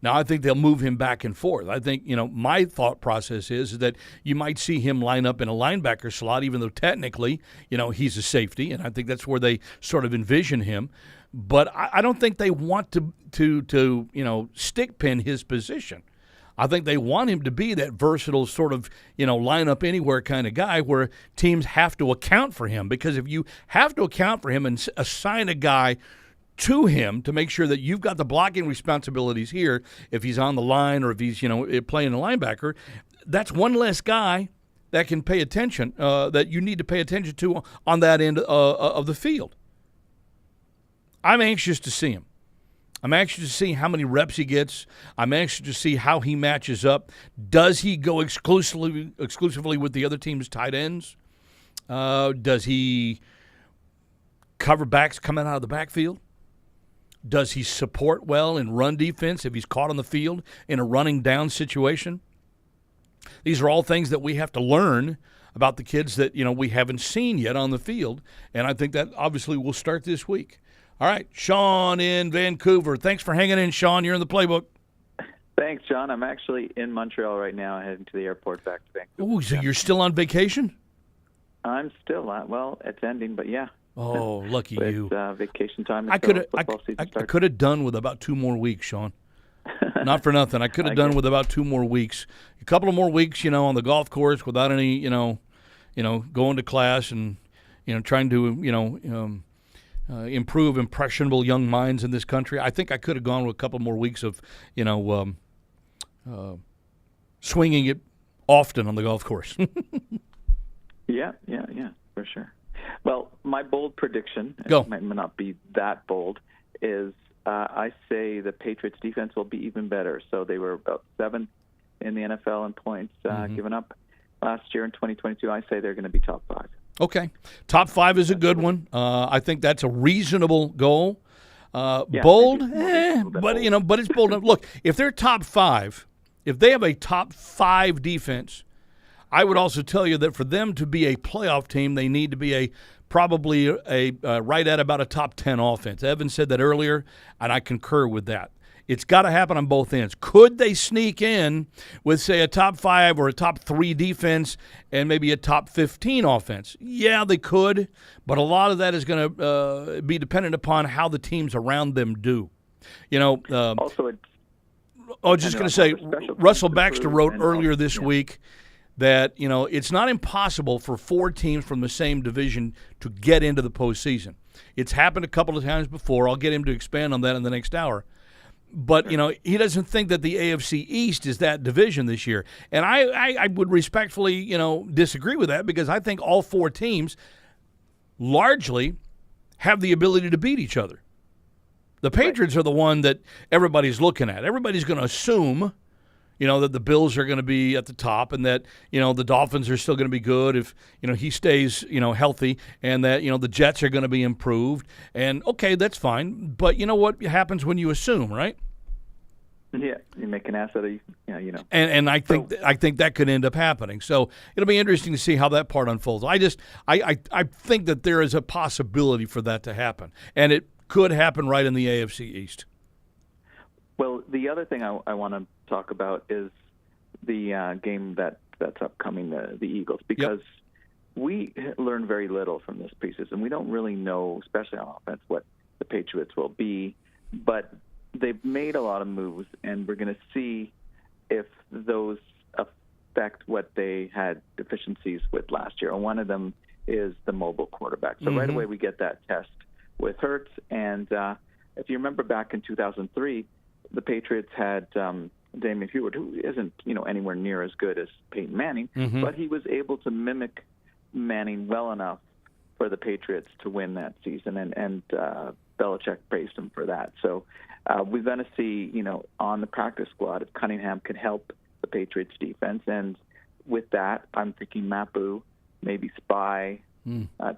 Now, I think they'll move him back and forth. I think, my thought process is that you might see him line up in a linebacker slot, even though technically, he's a safety, and I think that's where they sort of envision him. But I don't think they want to stick pin his position. I think they want him to be that versatile sort of, line up anywhere kind of guy where teams have to account for him. Because if you have to account for him and assign a guy to him to make sure that you've got the blocking responsibilities here, if he's on the line or if he's, playing a linebacker, that's one less guy that can pay attention, that you need to pay attention to on that end of the field. I'm anxious to see him. I'm anxious to see how many reps he gets. I'm anxious to see how he matches up. Does he go exclusively with the other team's tight ends? Does he cover backs coming out of the backfield? Does he support well in run defense if he's caught on the field in a running down situation? These are all things that we have to learn about the kids that, we haven't seen yet on the field. And I think that obviously will start this week. All right, Sean in Vancouver. Thanks for hanging in, Sean. You're in the playbook. Thanks, John. I'm actually in Montreal right now, heading to the airport back to Vancouver. Oh, so you're still on vacation? I'm still it's ending, but yeah. Oh, lucky But you. it's vacation time. I until football season I starts. could have done with about 2 more weeks, Sean. Not for nothing. I could have done with about 2 more weeks. A couple of more weeks, on the golf course without any, going to class and, trying to, improve impressionable young minds in this country. I think I could have gone with a couple more weeks of, swinging it often on the golf course. Yeah, for sure. Well, my bold prediction, Go. it might not be that bold, is I say the Patriots defense will be even better. So they were about 7th in the NFL in points given up last year in 2022. I say they're going to be top 5. Okay. Top 5 is a good one. I think that's a reasonable goal. Bold, but it's bold enough. Look, if they're top 5, if they have a top 5 defense, I would also tell you that for them to be a playoff team, they need to be probably right at about a top 10 offense. Evan said that earlier, and I concur with that. It's got to happen on both ends. Could they sneak in with, say, a top 5 or a top 3 defense and maybe a top 15 offense? Yeah, they could, but a lot of that is going to be dependent upon how the teams around them do. Also, it's I was just going to say, Russell Baxter wrote earlier this week that, it's not impossible for 4 teams from the same division to get into the postseason. It's happened a couple of times before. I'll get him to expand on that in the next hour. But, he doesn't think that the AFC East is that division this year. And I would respectfully, disagree with that because I think all 4 teams largely have the ability to beat each other. The Patriots are the one that everybody's looking at. Everybody's going to assume, that the Bills are going to be at the top and that, the Dolphins are still going to be good if, he stays, healthy and that, the Jets are going to be improved. And, okay, that's fine. But you know what happens when you assume, right? Yeah, you make an ass out of And I think that could end up happening. So it'll be interesting to see how that part unfolds. I think that there is a possibility for that to happen. And it could happen right in the AFC East. Well, the other thing I want to talk about is the game that's upcoming, the Eagles, because we learned very little from this preseason. We don't really know, especially on offense, what the Patriots will be, but they've made a lot of moves, and we're going to see if those affect what they had deficiencies with last year. And one of them is the mobile quarterback. So right away we get that test with Hurts, and if you remember back in 2003, the Patriots had Damian Heward, who isn't anywhere near as good as Peyton Manning, but he was able to mimic Manning well enough for the Patriots to win that season, and Belichick praised him for that. So we're going to see, on the practice squad, if Cunningham could help the Patriots defense, and with that, I'm thinking Mapu, maybe Spy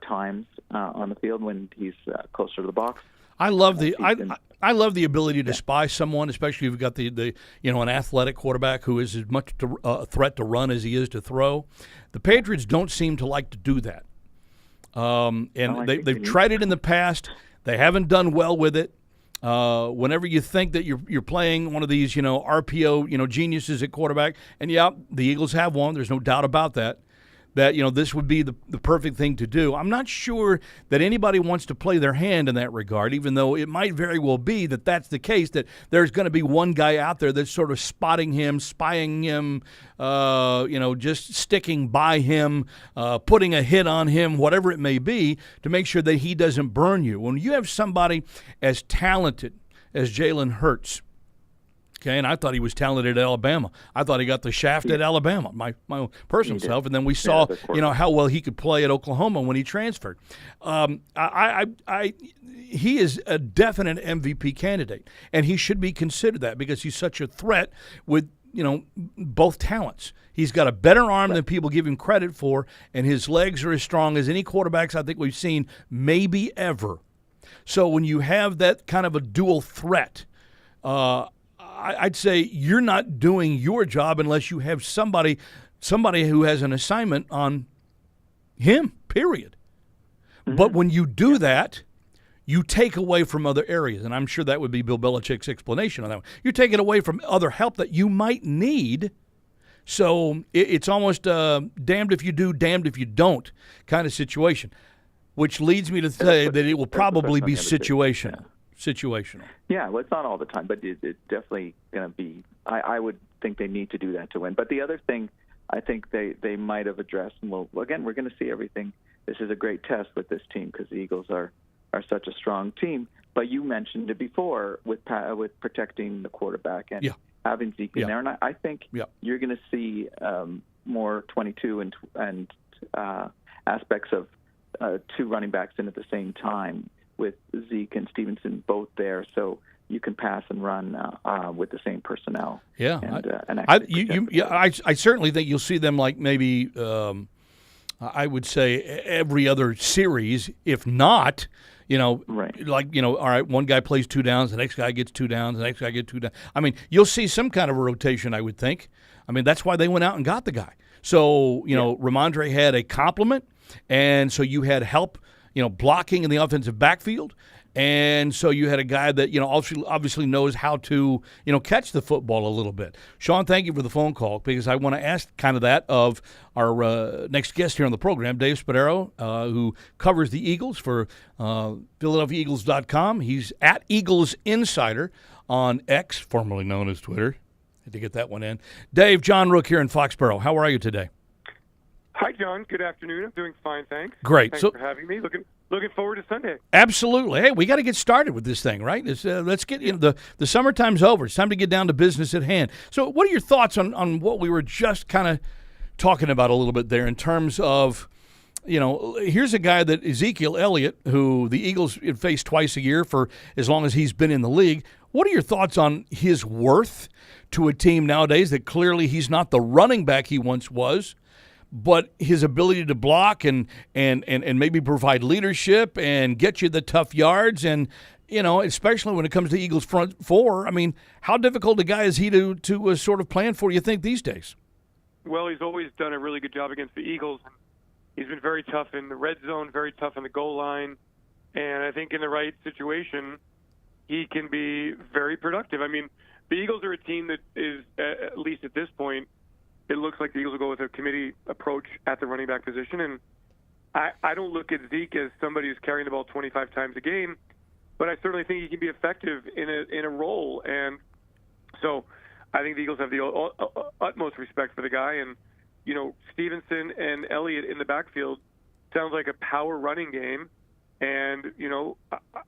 times on the field when he's closer to the box. I love I love the ability to spy someone, especially if you've got the an athletic quarterback who is as much a threat to run as he is to throw. The Patriots don't seem to like to do that, and they've tried it in the past. They haven't done well with it. Whenever you think that you're playing one of these RPO geniuses at quarterback, and the Eagles have one. There's no doubt about that. That this would be the perfect thing to do. I'm not sure that anybody wants to play their hand in that regard, even though it might very well be that that's the case, that there's going to be one guy out there that's sort of spotting him, spying him, just sticking by him, putting a hit on him, whatever it may be, to make sure that he doesn't burn you. When you have somebody as talented as Jalen Hurts, okay, and I thought he was talented at Alabama. I thought he got the shaft at Alabama, my own personal self. And then we saw, how well he could play at Oklahoma when he transferred. He is a definite MVP candidate, and he should be considered that because he's such a threat with, both talents. He's got a better arm than people give him credit for, and his legs are as strong as any quarterbacks I think we've seen maybe ever. So when you have that kind of a dual threat, I'd say you're not doing your job unless you have somebody who has an assignment on Him, period. But when you do that, you take away from other areas, and I'm sure that would be Bill Belichick's explanation on that one. You're taking away from other help that you might need. So it's almost damned if you do, damned if you don't kind of situation, which leads me to say that it will probably be situational. Situational. Yeah, well, it's not all the time, but it's definitely going to be. I would think they need to do that to win. But the other thing I think they might have addressed, and again, we're going to see everything. This is a great test with this team because the Eagles are such a strong team. But you mentioned it before with protecting the quarterback and having Zeke in there, and I think you're going to see more 22 and aspects of two running backs in at the same time with Zeke and Stevenson both there, so you can pass and run with the same personnel. Yeah, I certainly think you'll see them like maybe I would say every other series, if not. Like, all right, one guy plays 2 downs, the next guy gets 2 downs, the next guy gets 2 downs. I mean, you'll see some kind of a rotation, I would think. I mean, that's why they went out and got the guy. So, Ramondre had a complement, and so you had help, blocking in the offensive backfield. And so you had a guy that, obviously knows how to, catch the football a little bit. Sean, thank you for the phone call because I want to ask kind of that of our next guest here on the program, Dave Spadaro, who covers the Eagles for PhiladelphiaEagles.com. He's at Eagles Insider on X, formerly known as Twitter. Had to get that one in. Dave, John Rook here in Foxborough. How are you today? Hi, John. Good afternoon. I'm doing fine, thanks. Great. Thanks for having me. Looking forward to Sunday. Absolutely. Hey, we got to get started with this thing, right? Let's get the summertime's over. It's time to get down to business at hand. So what are your thoughts on what we were just kind of talking about a little bit there in terms of, here's a guy that Ezekiel Elliott, who the Eagles face twice a year for as long as he's been in the league. What are your thoughts on his worth to a team nowadays that clearly he's not the running back he once was, but his ability to block and maybe provide leadership and get you the tough yards and, especially when it comes to Eagles front four, I mean, how difficult a guy is he to sort of plan for, you think, these days? Well, he's always done a really good job against the Eagles. He's been very tough in the red zone, very tough on the goal line, and I think in the right situation, he can be very productive. I mean, the Eagles are a team that is, at least at this point, it looks like the Eagles will go with a committee approach at the running back position. And I don't look at Zeke as somebody who's carrying the ball 25 times a game, but I certainly think he can be effective in a role. And so I think the Eagles have the utmost respect for the guy. And, Stevenson and Elliott in the backfield sounds like a power running game. And,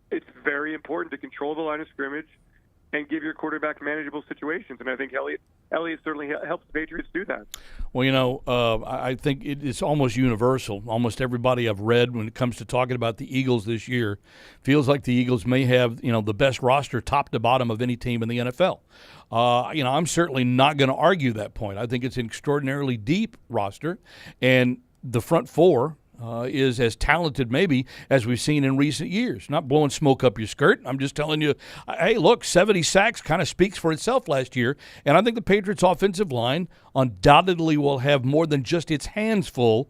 it's very important to control the line of scrimmage and give your quarterback manageable situations. And I think Elliott certainly helps the Patriots do that. Well, I think it's almost universal. Almost everybody I've read when it comes to talking about the Eagles this year feels like the Eagles may have, the best roster top to bottom of any team in the NFL. I'm certainly not going to argue that point. I think it's an extraordinarily deep roster, and the front four is as talented maybe as we've seen in recent years. Not blowing smoke up your skirt. I'm just telling you, hey, look, 70 sacks kind of speaks for itself last year, and I think the Patriots' offensive line undoubtedly will have more than just its hands full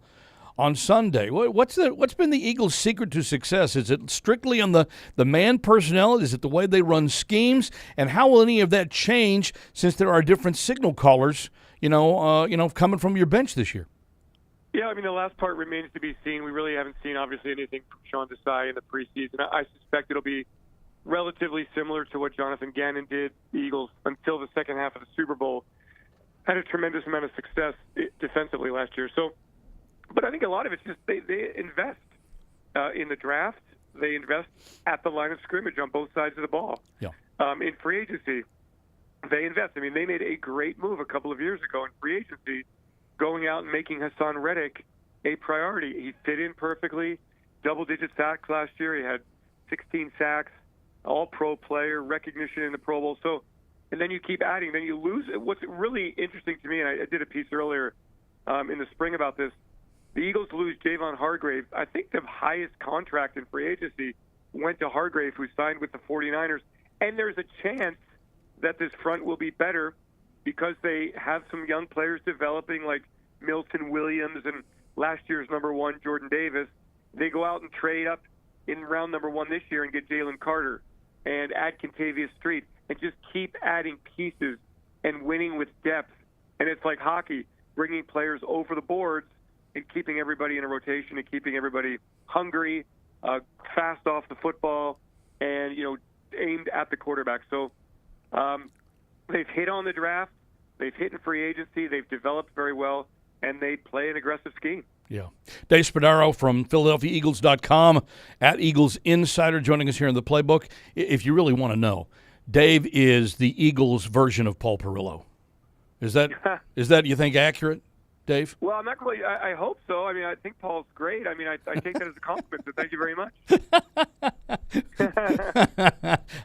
on Sunday. What's been the Eagles' secret to success? Is it strictly on the man personnel? Is it the way they run schemes? And how will any of that change since there are different signal callers, coming from your bench this year? Yeah, I mean, the last part remains to be seen. We really haven't seen, obviously, anything from Sean Desai in the preseason. I suspect it'll be relatively similar to what Jonathan Gannon did. The Eagles, until the second half of the Super Bowl, had a tremendous amount of success defensively last year. So, but I think a lot of it's just they invest in the draft. They invest at the line of scrimmage on both sides of the ball. Yeah. In free agency, they invest. I mean, they made a great move a couple of years ago in free agency, going out and making Hassan Reddick a priority. He fit in perfectly, double-digit sacks last year. He had 16 sacks, all-pro player, recognition in the Pro Bowl. So, and then you keep adding, then you lose. What's really interesting to me, and I did a piece earlier in the spring about this, the Eagles lose Javon Hargrave. I think the highest contract in free agency went to Hargrave, who signed with the 49ers. And there's a chance that this front will be better because they have some young players developing like Milton Williams and last year's number 1, Jordan Davis. They go out and trade up in round number 1 this year and get Jalen Carter and add Kentavious Street and just keep adding pieces and winning with depth. And it's like hockey, bringing players over the boards and keeping everybody in a rotation and keeping everybody hungry, fast off the football, and, aimed at the quarterback. So they've hit on the draft. They've hit in free agency. They've developed very well, and they play an aggressive scheme. Yeah. Dave Spadaro from PhiladelphiaEagles.com, at Eagles Insider, joining us here in the Playbook. If you really want to know, Dave is the Eagles version of Paul Perillo. Is that you think accurate, Dave? Well, I'm not quite. I hope so. I mean, I think Paul's great. I mean, I take that as a compliment. So thank you very much.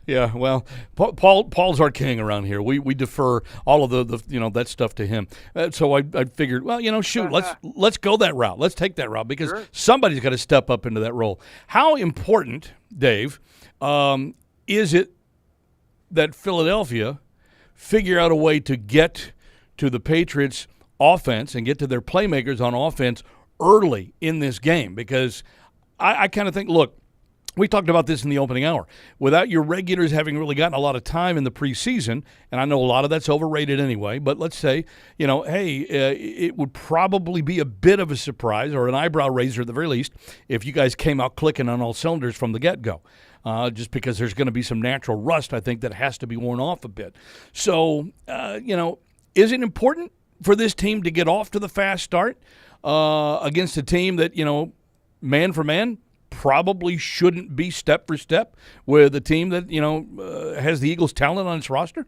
Yeah. Well, Paul's our king around here. We defer all of the that stuff to him. So I figured, well, shoot, let's go that route. Let's take that route because somebody's got to step up into that role. How important, Dave, is it that Philadelphia figure out a way to get to the Patriots' offense and get to their playmakers on offense early in this game? Because I kind of think, look, we talked about this in the opening hour. Without your regulars having really gotten a lot of time in the preseason, and I know a lot of that's overrated anyway, but let's say, it would probably be a bit of a surprise or an eyebrow raiser at the very least if you guys came out clicking on all cylinders from the get-go. Just because there's going to be some natural rust, I think, that has to be worn off a bit. So, is it important for this team to get off to the fast start against a team that, man for man, probably shouldn't be step for step with a team that, has the Eagles' talent on its roster?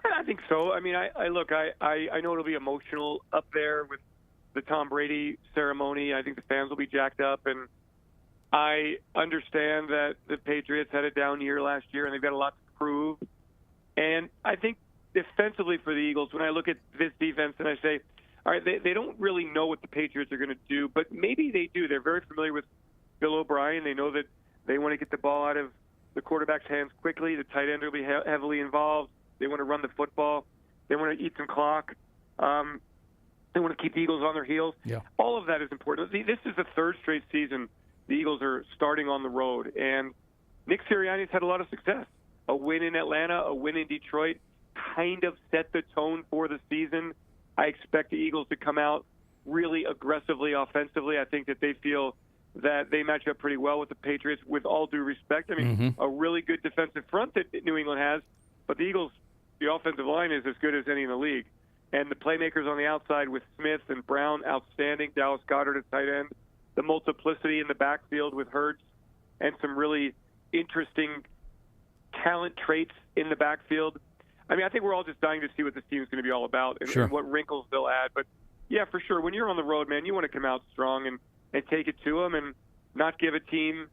I think so. I mean, I look, I know it'll be emotional up there with the Tom Brady ceremony. I think the fans will be jacked up, and I understand that the Patriots had a down year last year, and they've got a lot to prove. And I think defensively for the Eagles, when I look at this defense and I say, all right, they don't really know what the Patriots are going to do, but maybe they do. They're very familiar with Bill O'Brien. They know that they want to get the ball out of the quarterback's hands quickly. The tight end will be heavily involved. They want to run the football. They want to eat some clock. They want to keep the Eagles on their heels. Yeah. All of that is important. This is the third straight season the Eagles are starting on the road, and Nick Sirianni's had a lot of success. A win in Atlanta, a win in Detroit kind of set the tone for the season. I expect the Eagles to come out really aggressively offensively. I think that they feel that they match up pretty well with the Patriots, with all due respect. I mean, a really good defensive front that New England has, but the Eagles, the offensive line is as good as any in the league. And the playmakers on the outside with Smith and Brown, outstanding. Dallas Goedert at tight end. The multiplicity in the backfield with Hurts and some really interesting talent traits in the backfield. I mean, I think we're all just dying to see what this team is going to be all about and what wrinkles they'll add. But, yeah, for sure, when you're on the road, man, you want to come out strong and take it to them and not give a team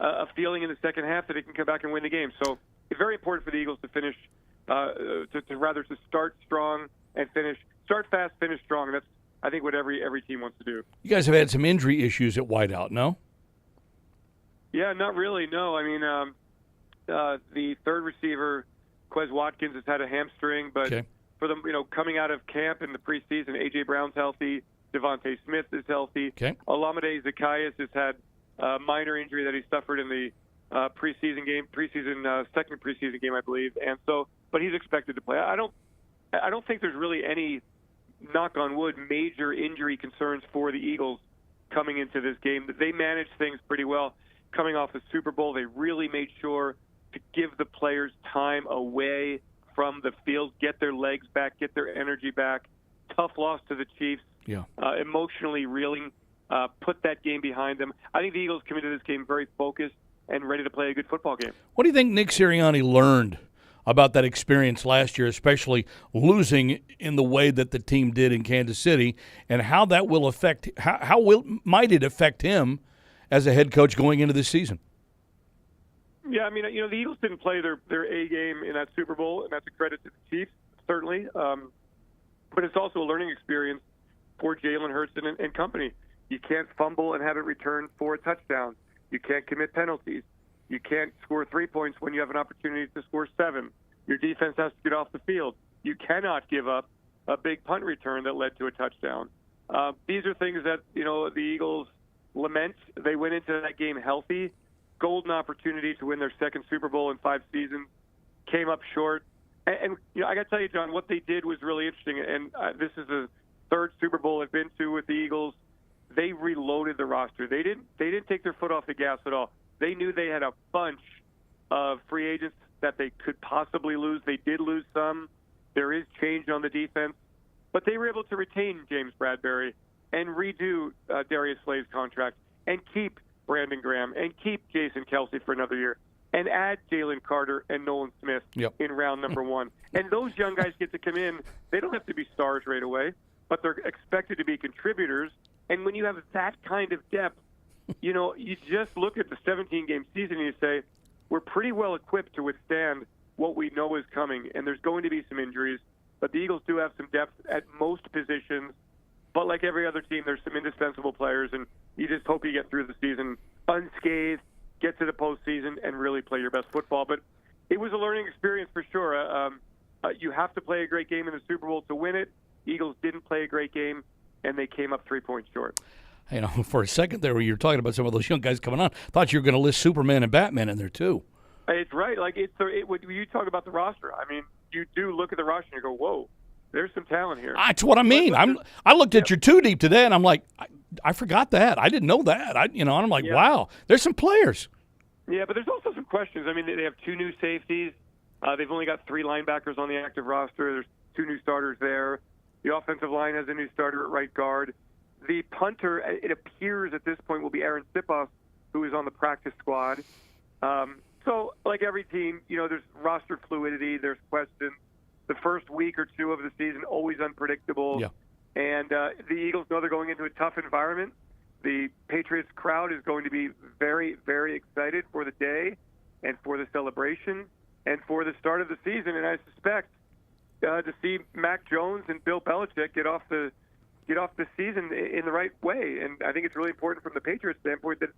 a feeling in the second half that it can come back and win the game. So it's very important for the Eagles to finish, to start strong and finish. Start fast, finish strong. That's, I think, what every team wants to do. You guys have had some injury issues at wideout, no? Yeah, not really, no. I mean, the third receiver, Quez Watkins, has had a hamstring, but for them, coming out of camp in the preseason, A.J. Brown's healthy, Devontae Smith is healthy. Olamide Zaccheaus has had a minor injury that he suffered in the second preseason game, I believe, and so, but he's expected to play. I don't think there's really any, knock on wood, major injury concerns for the Eagles coming into this game. They managed things pretty well. Coming off the Super Bowl, they really made sure to give the players time away from the field, get their legs back, get their energy back. Tough loss to the Chiefs. Emotionally reeling, put that game behind them. I think the Eagles come into this game very focused and ready to play a good football game. What do you think Nick Sirianni learned about that experience last year, especially losing in the way that the team did in Kansas City, and how that will affect might it affect him as a head coach going into this season? Yeah, I mean, the Eagles didn't play their A game in that Super Bowl, and that's a credit to the Chiefs, certainly. But it's also a learning experience for Jalen Hurts and company. You can't fumble and have it returned for a touchdown. You can't commit penalties. You can't score 3 points when you have an opportunity to score 7. Your defense has to get off the field. You cannot give up a big punt return that led to a touchdown. These are things that, the Eagles lament. They went into that game healthy. Golden opportunity to win their second Super Bowl in 5 seasons. Came up short. And I got to tell you, John, what they did was really interesting. And this is the 3rd Super Bowl I've been to with the Eagles. They reloaded the roster. They didn't take their foot off the gas at all. They knew they had a bunch of free agents that they could possibly lose. They did lose some. There is change on the defense. But they were able to retain James Bradbury and redo Darius Slay's contract and keep Brandon Graham and keep Jason Kelsey for another year and add Jalen Carter and Nolan Smith in round number 1. And those young guys get to come in. They don't have to be stars right away, but they're expected to be contributors. And when you have that kind of depth, you just look at the 17-game season and you say, we're pretty well equipped to withstand what we know is coming. And there's going to be some injuries, but the Eagles do have some depth at most positions. But like every other team, there's some indispensable players, and you just hope you get through the season unscathed, get to the postseason, and really play your best football. But it was a learning experience for sure. You have to play a great game in the Super Bowl to win it. Eagles didn't play a great game, and they came up 3 points short. For a second there, when you were talking about some of those young guys coming on, thought you were going to list Superman and Batman in there too. It's right. When you talk about the roster, I mean, you do look at the roster and you go, whoa, there's some talent here. That's what I mean. I looked at your 2 deep today, and I'm like, I forgot that. I didn't know that. And I'm like, wow, there's some players. Yeah, but there's also some questions. I mean, they have 2 new safeties. They've only got 3 linebackers on the active roster. There's 2 new starters there. The offensive line has a new starter at right guard. The punter, it appears at this point, will be Aaron Sipoff, who is on the practice squad. So, like every team, there's roster fluidity. There's questions. The first week or 2 of the season, always unpredictable. Yeah. And the Eagles know they're going into a tough environment. The Patriots crowd is going to be very, very excited for the day and for the celebration and for the start of the season. And I suspect to see Mac Jones and Bill Belichick get off the season in the right way. And I think it's really important from the Patriots standpoint that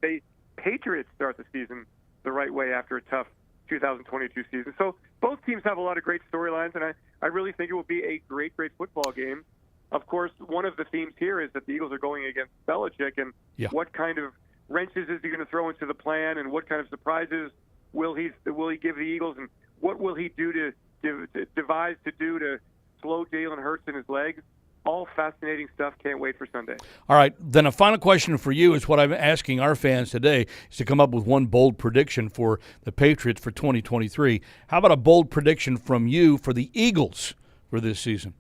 Patriots start the season the right way after a tough 2022 season. So both teams have a lot of great storylines, and I really think it will be a great football game. Of course, one of the themes here is that the Eagles are going against Belichick, and what kind of wrenches is he going to throw into the plan, and what kind of surprises will he give the Eagles, and what will he do to devise to do to slow Jalen Hurts in his legs? All fascinating stuff. Can't wait for Sunday. All right. Then a final question for you is what I'm asking our fans today is to come up with one bold prediction for the Patriots for 2023. How about a bold prediction from you for the Eagles for this season?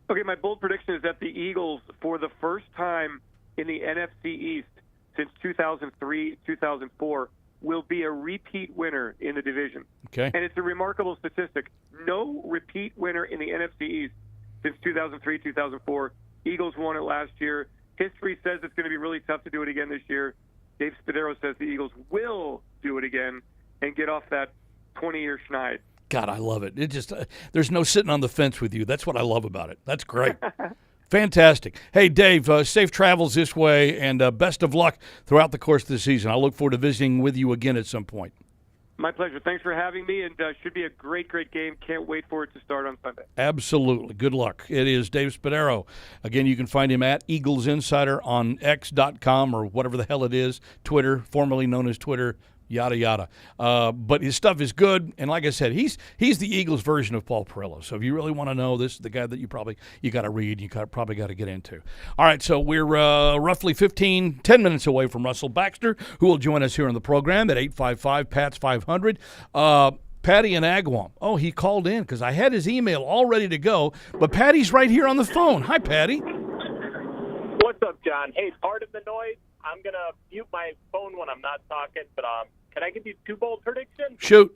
Okay, my bold prediction is that the Eagles, for the first time in the NFC East since 2003, 2004, will be a repeat winner in the division. Okay. And it's a remarkable statistic. No repeat winner in the NFC East since 2003, 2004. Eagles won it last year. History says it's going to be really tough to do it again this year. Dave Spadaro says the Eagles will do it again and get off that 20-year schneid. God, I love it. It just there's no sitting on the fence with you. That's what I love about it. That's great. Fantastic. Hey, Dave, safe travels this way, and best of luck throughout the course of the season. I look forward to visiting with you again at some point. My pleasure. Thanks for having me, and should be a great game. Can't wait for it to start on Sunday. Absolutely. Good luck. It is Dave Spadaro. Again, you can find him at Eagles Insider on X.com or whatever the hell it is, Twitter, formerly known as Twitter, yada, yada. But his stuff is good, and like I said, he's the Eagles version of Paul Perillo. So if you really want to know, this is the guy that you got to read, probably got to get into. All right, so we're roughly 10 minutes away from Russell Baxter, who will join us here on the program at 855-PATS-500. Patty in Agawam. Oh, he called in because I had his email all ready to go, but Patty's right here on the phone. Hi, Patty. What's up, John? Hey, part of the noise, I'm going to mute my phone when I'm not talking, but can I give you 2 bold predictions? Shoot.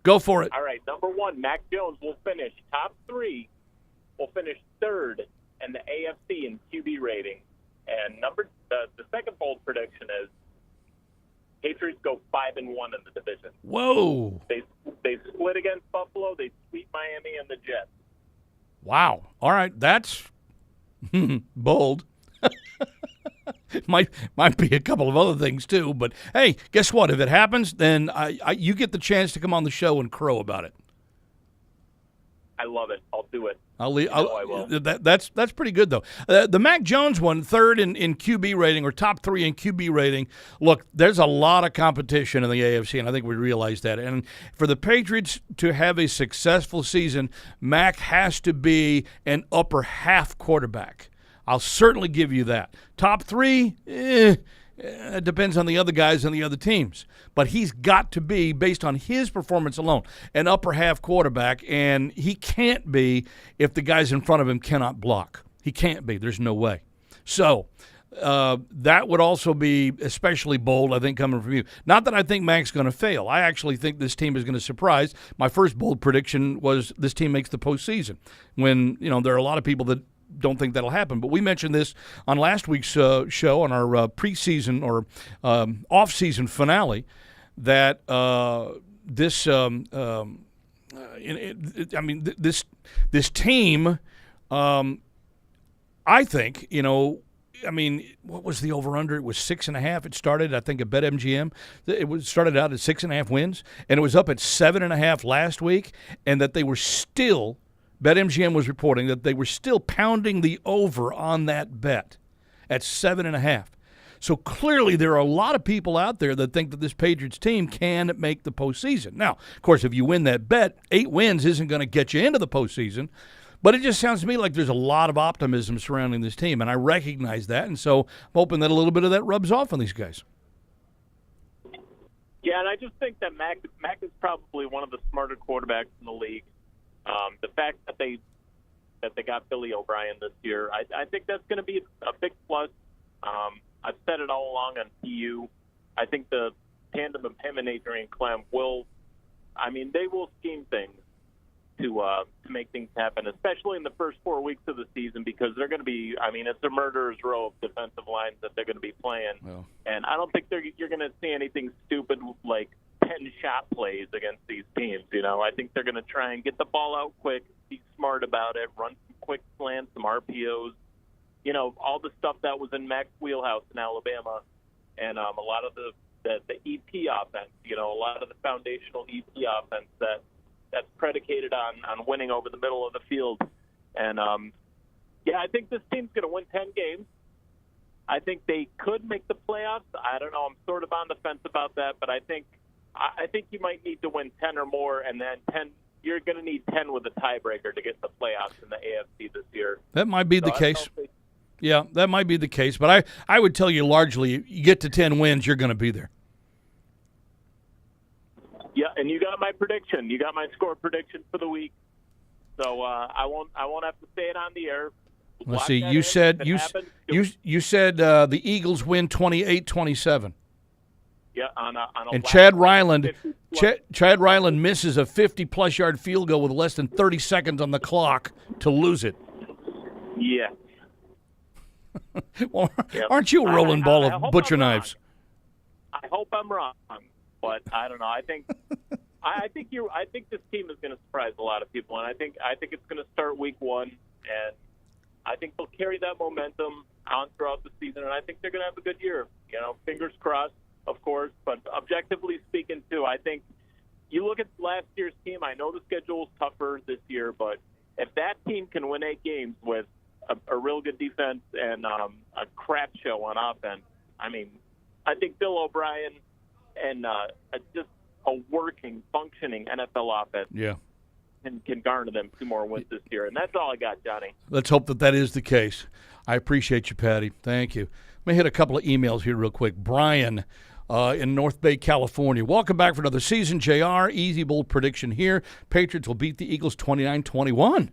Go for it. All right, number 1, Mac Jones will finish top 3, will finish 3rd in the AFC in QB rating. And the second bold prediction is Patriots go 5-1 in the division. Whoa. They split against Buffalo, they sweep Miami and the Jets. Wow. All right, that's bold. might be a couple of other things too, but hey, guess what? If it happens, then you get the chance to come on the show and crow about it. I love it. I'll do it. I will. That's pretty good, though. The Mac Jones one, third in QB rating or top 3 in QB rating. Look, there's a lot of competition in the AFC, and I think we realize that. And for the Patriots to have a successful season, Mac has to be an upper half quarterback. I'll certainly give you that. Top 3, it depends on the other guys and the other teams. But he's got to be, based on his performance alone, an upper half quarterback, and he can't be if the guys in front of him cannot block. He can't be. There's no way. So that would also be especially bold, I think, coming from you. Not that I think Mac's going to fail. I actually think this team is going to surprise. My first bold prediction was this team makes the postseason, when there are a lot of people that don't think that'll happen. But we mentioned this on last week's show, on our preseason or off-season finale, that this team, I think, what was the over-under? It was 6.5. It started, I think, at BetMGM. Started out at 6.5 wins, and it was up at 7.5 last week, and that they were still, BetMGM was reporting that they were still pounding the over on that bet at 7.5. So clearly there are a lot of people out there that think that this Patriots team can make the postseason. Now, of course, if you win that bet, 8 wins isn't going to get you into the postseason. But it just sounds to me like there's a lot of optimism surrounding this team, and I recognize that. And so I'm hoping that a little bit of that rubs off on these guys. Yeah, and I just think that Mac is probably one of the smarter quarterbacks in the league. The fact that they got Billy O'Brien this year, I think that's going to be a big plus. I've said it all along on PU. I think the tandem of him and Adrian Clem they will scheme things to make things happen, especially in the first 4 weeks of the season, because they're going to be, it's a murderer's row of defensive lines that they're going to be playing. Well, and I don't think you're going to see anything stupid like 10 shot plays against these teams. I think they're going to try and get the ball out quick, be smart about it, run some quick slants, some RPOs, all the stuff that was in Mac's wheelhouse in Alabama, and a lot of the EP offense, a lot of the foundational EP offense that's predicated on winning over the middle of the field. And, I think this team's going to win 10 games. I think they could make the playoffs. I don't know. I'm sort of on the fence about that, but I think you might need to win 10 or more, and then 10. You're going to need 10 with a tiebreaker to get in the playoffs in the AFC this year. That might be the case. Yeah, that might be the case. But I would tell you largely, you get to 10 wins, you're going to be there. Yeah, and you got my prediction. You got my score prediction for the week. So I won't have to say it on the air. Let's see. You said the Eagles win 28-27. Yeah, on a and Chad Ryland misses a 50-plus yard field goal with less than 30 seconds on the clock to lose it. Yeah. Well, aren't you a rolling ball of butcher knives? I hope I'm wrong, but I don't know. I think this team is going to surprise a lot of people, and I think it's going to start week 1, and I think they'll carry that momentum on throughout the season, and I think they're going to have a good year. Fingers crossed, of course, but objectively speaking, too, I think you look at last year's team. I know the schedule is tougher this year, but if that team can win 8 games with a real good defense and a crap show on offense, I think Bill O'Brien and just a working, functioning NFL offense can garner them 2 more wins this year. And that's all I got, Johnny. Let's hope that is the case. I appreciate you, Patty. Thank you. Let me hit a couple of emails here real quick. Brian in North Bay, California. Welcome back for another season, JR. Easy, bold prediction here. Patriots will beat the Eagles 29-21.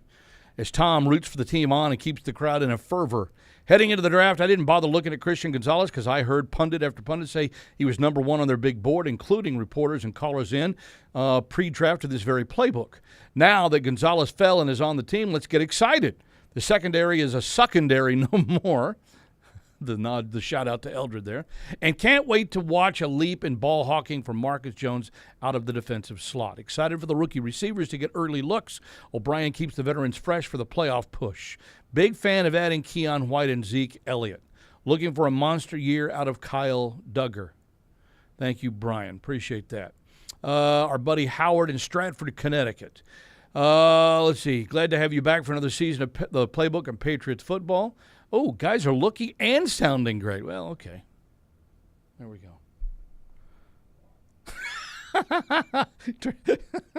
As Tom roots for the team on and keeps the crowd in a fervor. Heading into the draft, I didn't bother looking at Christian Gonzalez because I heard pundit after pundit say he was number 1 on their big board, including reporters and callers in pre-draft to this very playbook. Now that Gonzalez fell and is on the team, let's get excited. The secondary is a secondary no more. The shout out to Eldred there. And can't wait to watch a leap in ball hawking from Marcus Jones out of the defensive slot. Excited for the rookie receivers to get early looks. O'Brien keeps the veterans fresh for the playoff push. Big fan of adding Keon White and Zeke Elliott. Looking for a monster year out of Kyle Duggar. Thank you, Brian. Appreciate that. Our buddy Howard in Stratford, Connecticut. Let's see. Glad to have you back for another season of the Playbook and Patriots football. Oh, guys are looking and sounding great. Well, okay. There we go.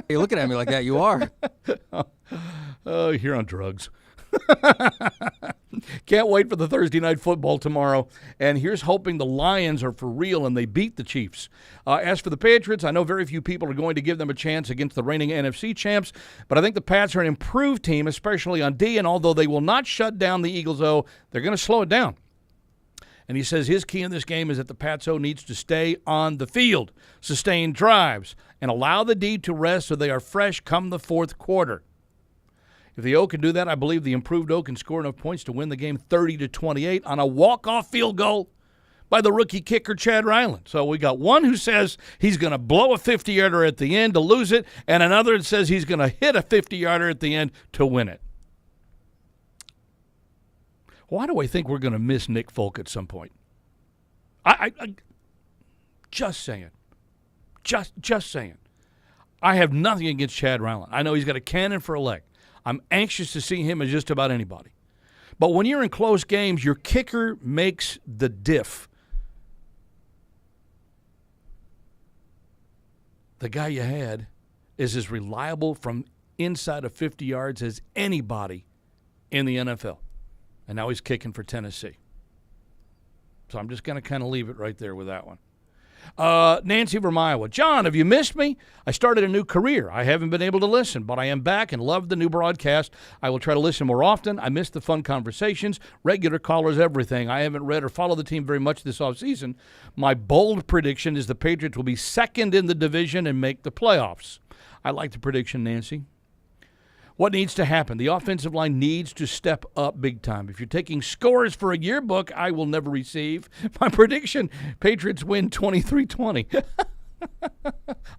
You're looking at me like that. You are. Oh, you're on drugs. Can't wait for the Thursday night football tomorrow. And here's hoping the Lions are for real and they beat the Chiefs. As for the Patriots, I know very few people are going to give them a chance against the reigning NFC champs, but I think the Pats are an improved team, especially on D. And although they will not shut down the Eagles, though, they're going to slow it down. And he says his key in this game is that the Pats-O needs to stay on the field, sustain drives, and allow the D to rest so they are fresh come the fourth quarter. If the O can do that, I believe the improved O can score enough points to win the game 30-28 on a walk-off field goal by the rookie kicker, Chad Ryland. So we got one who says he's going to blow a 50-yarder at the end to lose it, and another that says he's going to hit a 50-yarder at the end to win it. Why do I think we're going to miss Nick Folk at some point? I just saying. Just saying. I have nothing against Chad Ryland. I know he's got a cannon for a leg. I'm anxious to see him as just about anybody. But when you're in close games, your kicker makes the diff. The guy you had is as reliable from inside of 50 yards as anybody in the NFL. And now he's kicking for Tennessee. So I'm just going to kind of leave it right there with that one. Nancy from Iowa. John, have you missed me? I started a new career. I haven't been able to listen, but I am back and love the new broadcast. I will try to listen more often. I miss the fun conversations, regular callers, everything. I haven't read or followed the team very much this offseason. My bold prediction is the Patriots will be second in the division and make the playoffs. I like the prediction, Nancy. What needs to happen? The offensive line needs to step up big time. If you're taking scores for a yearbook, I will never receive. My prediction, Patriots win 23-20.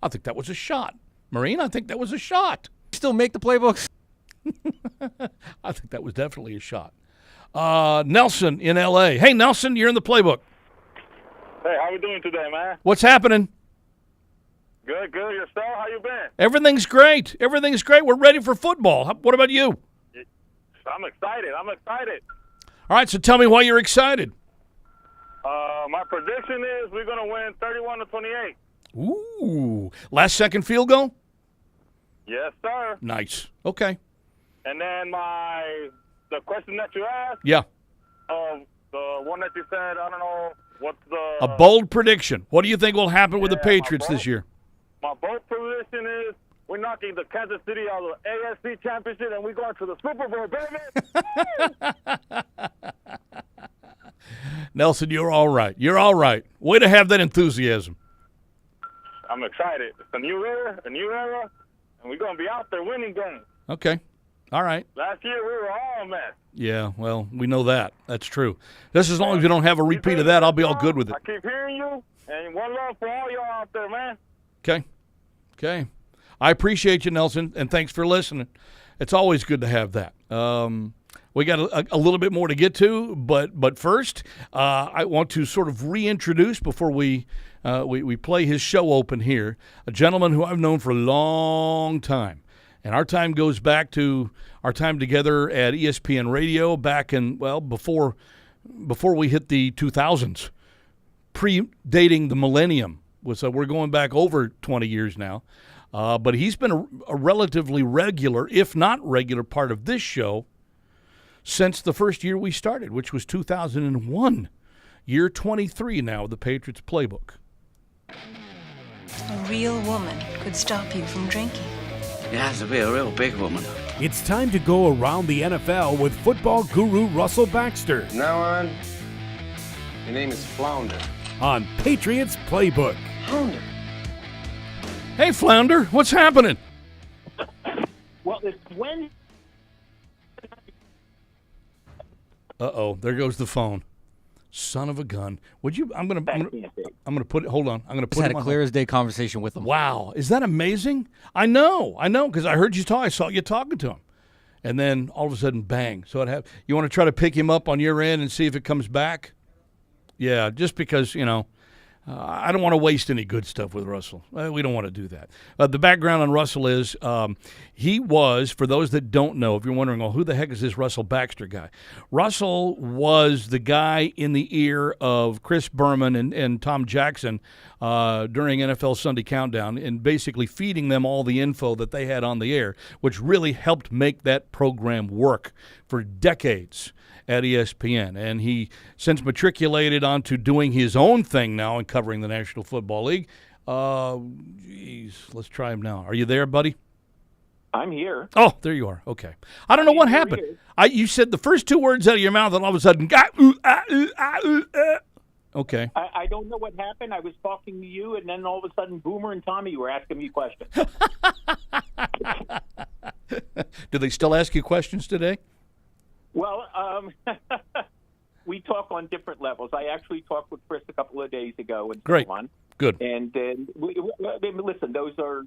I think that was a shot. Marine, I think that was a shot. Still make the playbooks. I think that was definitely a shot. Nelson in L.A. Hey, Nelson, you're in the playbook. Hey, how we doing today, man? What's happening? Good. Yourself? How you been? Everything's great. We're ready for football. What about you? I'm excited. All right, so tell me why you're excited. My prediction is we're going to win 31-28. Ooh. Last second field goal? Yes, sir. Nice. Okay. And then the question that you asked? Yeah. The one that you said, I don't know, what's the... A bold prediction. What do you think will happen with the Patriots this year? My bold prediction is we're knocking the Kansas City out of the AFC Championship and we're going to the Super Bowl, baby! Nelson, you're all right. Way to have that enthusiasm. I'm excited. It's a new era, and we're going to be out there winning games. Okay. All right. Last year, we were all a mess. Yeah, well, we know that. That's true. Just as long as we don't have a repeat of that, I'll be all good with it. I keep hearing you, and one love for all y'all out there, man. Okay. I appreciate you, Nelson, and thanks for listening. It's always good to have that. We got a little bit more to get to, but first, I want to sort of reintroduce before we play his show open here, a gentleman who I've known for a long time. And our time goes back to our time together at ESPN Radio back in, before we hit the 2000s, predating the millennium. So we're going back over 20 years now. But he's been a relatively regular, if not regular, part of this show since the first year we started, which was 2001. Year 23 now of the Patriots Playbook. A real woman could stop you from drinking. It has to be a real big woman. It's time to go around the NFL with football guru Russell Baxter. From now on, your name is Flounder. On Patriots Playbook. Flounder. Hey, Flounder, what's happening? Well, it's when. Uh-oh, there goes the phone. Son of a gun. Would you? I'm gonna put it. Hold on. I'm gonna put. Just had a clear as day conversation with him. Wow, is that amazing? I know, because I heard you talk. I saw you talking to him, and then all of a sudden, bang. So you want to try to pick him up on your end and see if it comes back? Yeah, just because I don't want to waste any good stuff with Russell. We don't want to do that. The background on Russell is he was, for those that don't know, if you're wondering, well, who the heck is this Russell Baxter guy? Russell was the guy in the ear of Chris Berman and Tom Jackson during NFL Sunday Countdown, and basically feeding them all the info that they had on the air, which really helped make that program work for decades at ESPN. And he since matriculated onto doing his own thing now and covering the National Football League. Let's try him now. Are you there, buddy? I'm here. Oh, there you are. Okay. I don't know what happened. You said the first two words out of your mouth, and all of a sudden, okay. I don't know what happened. I was talking to you, and then all of a sudden, Boomer and Tommy were asking me questions. Do they still ask you questions today? Well, we talk on different levels. I actually talked with Chris a couple of days ago. And Great. So on. Good. And listen, those are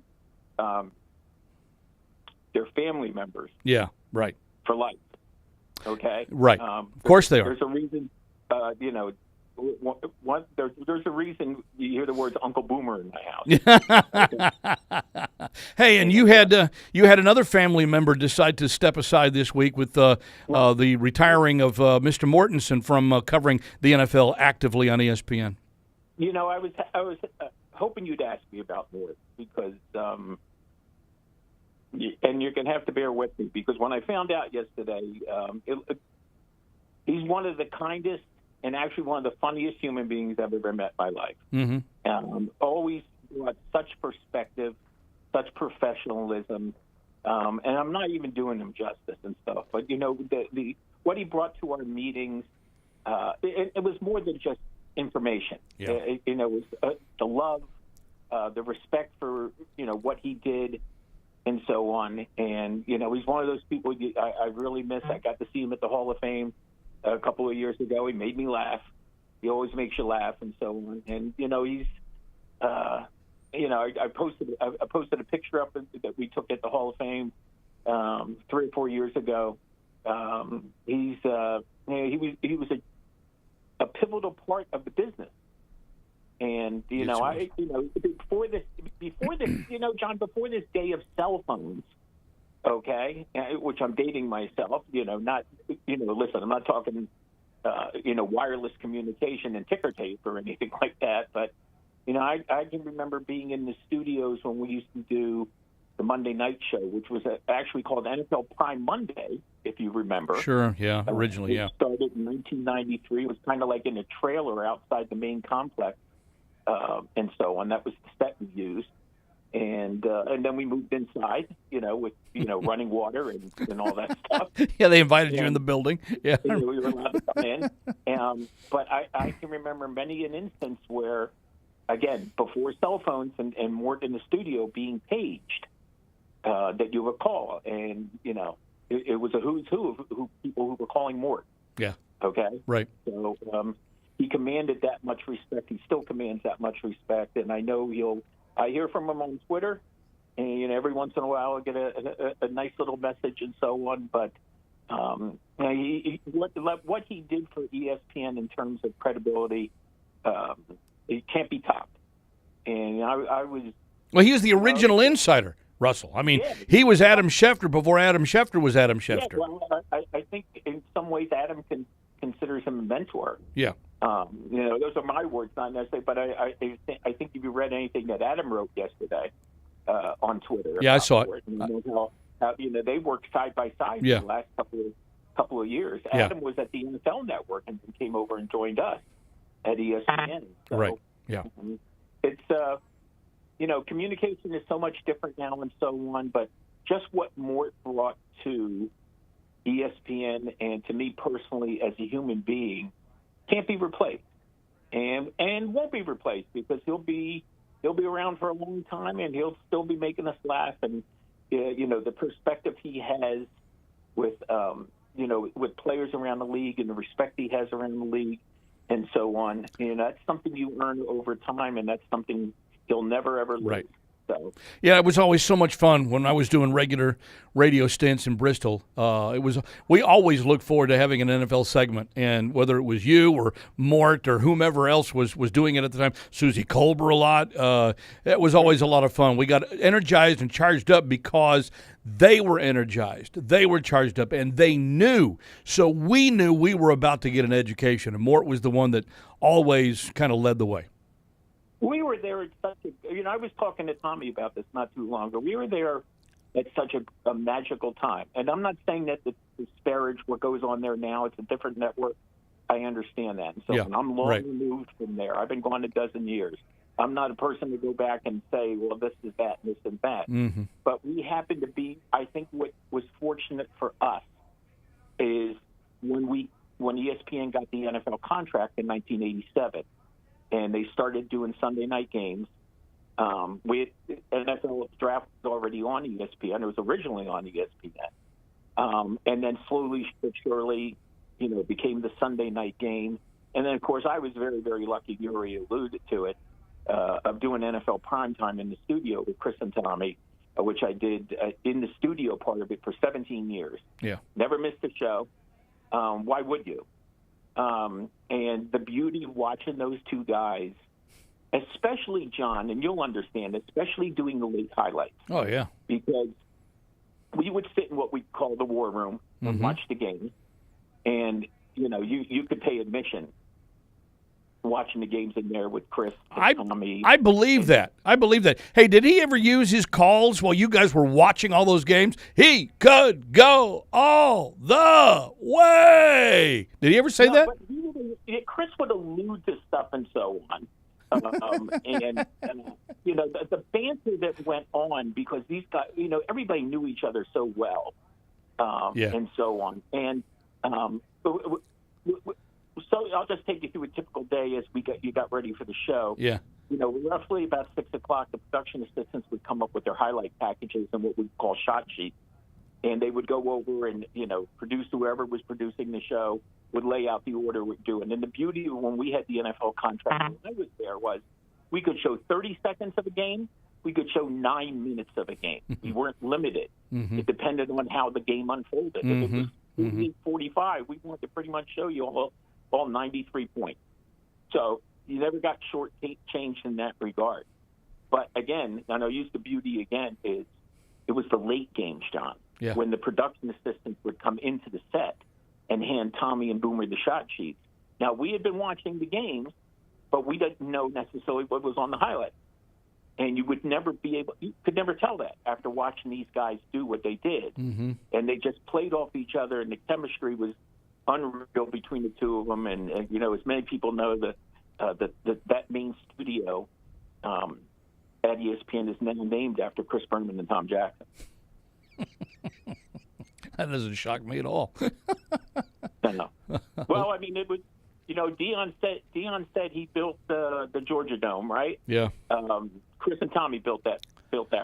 they're family members. Yeah, right. For life. Okay? Right. Of course they are. There's a reason, there's a reason you hear the words Uncle Boomer in my house. Hey, and you had another family member decide to step aside this week with the retiring of Mr. Mortensen from covering the NFL actively on ESPN. You know, I was hoping you'd ask me about Morton because, and you're going to have to bear with me because when I found out yesterday, he's one of the kindest and actually one of the funniest human beings I've ever met in my life. Mm-hmm. Always brought such perspective, such professionalism, and I'm not even doing him justice and stuff. But you know, the what he brought to our meetings, it was more than just information. Yeah. It was the love, the respect for what he did, and so on. And he's one of those people I really miss. I got to see him at the Hall of Fame a couple of years ago. He made me laugh. He always makes you laugh, and so on. And he's, I posted a picture up that we took at the Hall of Fame 3 or 4 years ago. He was a pivotal part of the business. And before this, John, before this day of cell phones. Okay, which I'm dating myself, not, listen, I'm not talking, wireless communication and ticker tape or anything like that. But, I can remember being in the studios when we used to do the Monday night show, which was actually called NFL Prime Monday, if you remember. Sure, yeah, originally, It started in 1993. It was kind of like in a trailer outside the main complex and so on. That was the set we used. And then we moved inside, with running water and all that stuff. Yeah, they invited you in the building. Yeah, we were allowed to come in. But I can remember many an instance where, again, before cell phones and Mort in the studio being paged, that you would call, and it was a who's who of people who were calling Mort. Yeah. Okay. Right. So he commanded that much respect. He still commands that much respect, and I know I hear from him on Twitter, and every once in a while I get a nice little message and so on. But what he did for ESPN in terms of credibility, it can't be topped. And I was. Well, he was the original insider, Russell. I mean, he was Adam Schefter before Adam Schefter was Adam Schefter. Yeah, well, I think in some ways Adam considers him a mentor. Yeah. Those are my words, not necessarily, but I think if you read anything that Adam wrote yesterday on Twitter. Yeah, I saw it. How they worked side by side for the last couple of years. Yeah. Adam was at the NFL Network and came over and joined us at ESPN. So, right. Yeah. It's communication is so much different now and so on, but just what Mort brought to ESPN and to me personally as a human being can't be replaced, and won't be replaced because he'll be around for a long time and he'll still be making us laugh. And the perspective he has with with players around the league and the respect he has around the league and so on. That's something you earn over time, and that's something he'll never ever lose. Right. So yeah, it was always so much fun when I was doing regular radio stints in Bristol. We always looked forward to having an NFL segment, and whether it was you or Mort or whomever else was doing it at the time, Susie Colbert a lot. It was always a lot of fun. We got energized and charged up because they were energized, they were charged up, and they knew. So we knew we were about to get an education, and Mort was the one that always kind of led the way. We were there at such a, I was talking to Tommy about this not too long ago. We were there at such a magical time. And I'm not saying that to disparage what goes on there now. It's a different network. I understand that. And so I'm long removed from there. I've been gone a dozen years. I'm not a person to go back and say, well, this is that, and this and that. Mm-hmm. But we happen to be, I think what was fortunate for us is when ESPN got the NFL contract in 1987, and they started doing Sunday night games. NFL draft was already on ESPN. It was originally on ESPN. And then slowly but surely, became the Sunday night game. And then, of course, I was very, very lucky, Yuri alluded to it, of doing NFL primetime in the studio with Chris and Tommy, which I did in the studio part of it for 17 years. Yeah. Never missed a show. Why would you? And the beauty of watching those two guys, especially John, and you'll understand, especially doing the late highlights. Oh, yeah. Because we would sit in what we call the war room and watch the games. And, you could pay admission watching the games in there with Chris and Tommy. I believe that. Hey, did he ever use his calls while you guys were watching all those games? He could go all the way. Did he ever say that? But Chris would allude to stuff and so on. And the banter that went on because these guys, everybody knew each other so well, and so on. And so I'll just take you through a typical day as you got ready for the show. Yeah. Roughly about 6 o'clock, the production assistants would come up with their highlight packages and what we call shot sheets. And they would go over and, produce whoever was producing the show, would lay out the order we're doing. And the beauty of when we had the NFL contract when I was there was we could show 30 seconds of a game. We could show 9 minutes of a game. We weren't limited. It depended on how the game unfolded. If it was 45, we wanted to pretty much show you all 93 points. So you never got short-changed in that regard. But, again, and I'll use the beauty again, is it was the late games, John, when the production assistants would come into the set and hand Tommy and Boomer the shot sheets. Now, we had been watching the games, but we didn't know necessarily what was on the highlight. And you could never tell that after watching these guys do what they did. And they just played off each other, and the chemistry was unreal between the two of them. And as many people know, that main studio at ESPN is now named after Chris Berman and Tom Jackson. That doesn't shock me at all. No. Well, I mean, it was. Deion said he built the Georgia Dome, right? Yeah. Chris and Tommy built that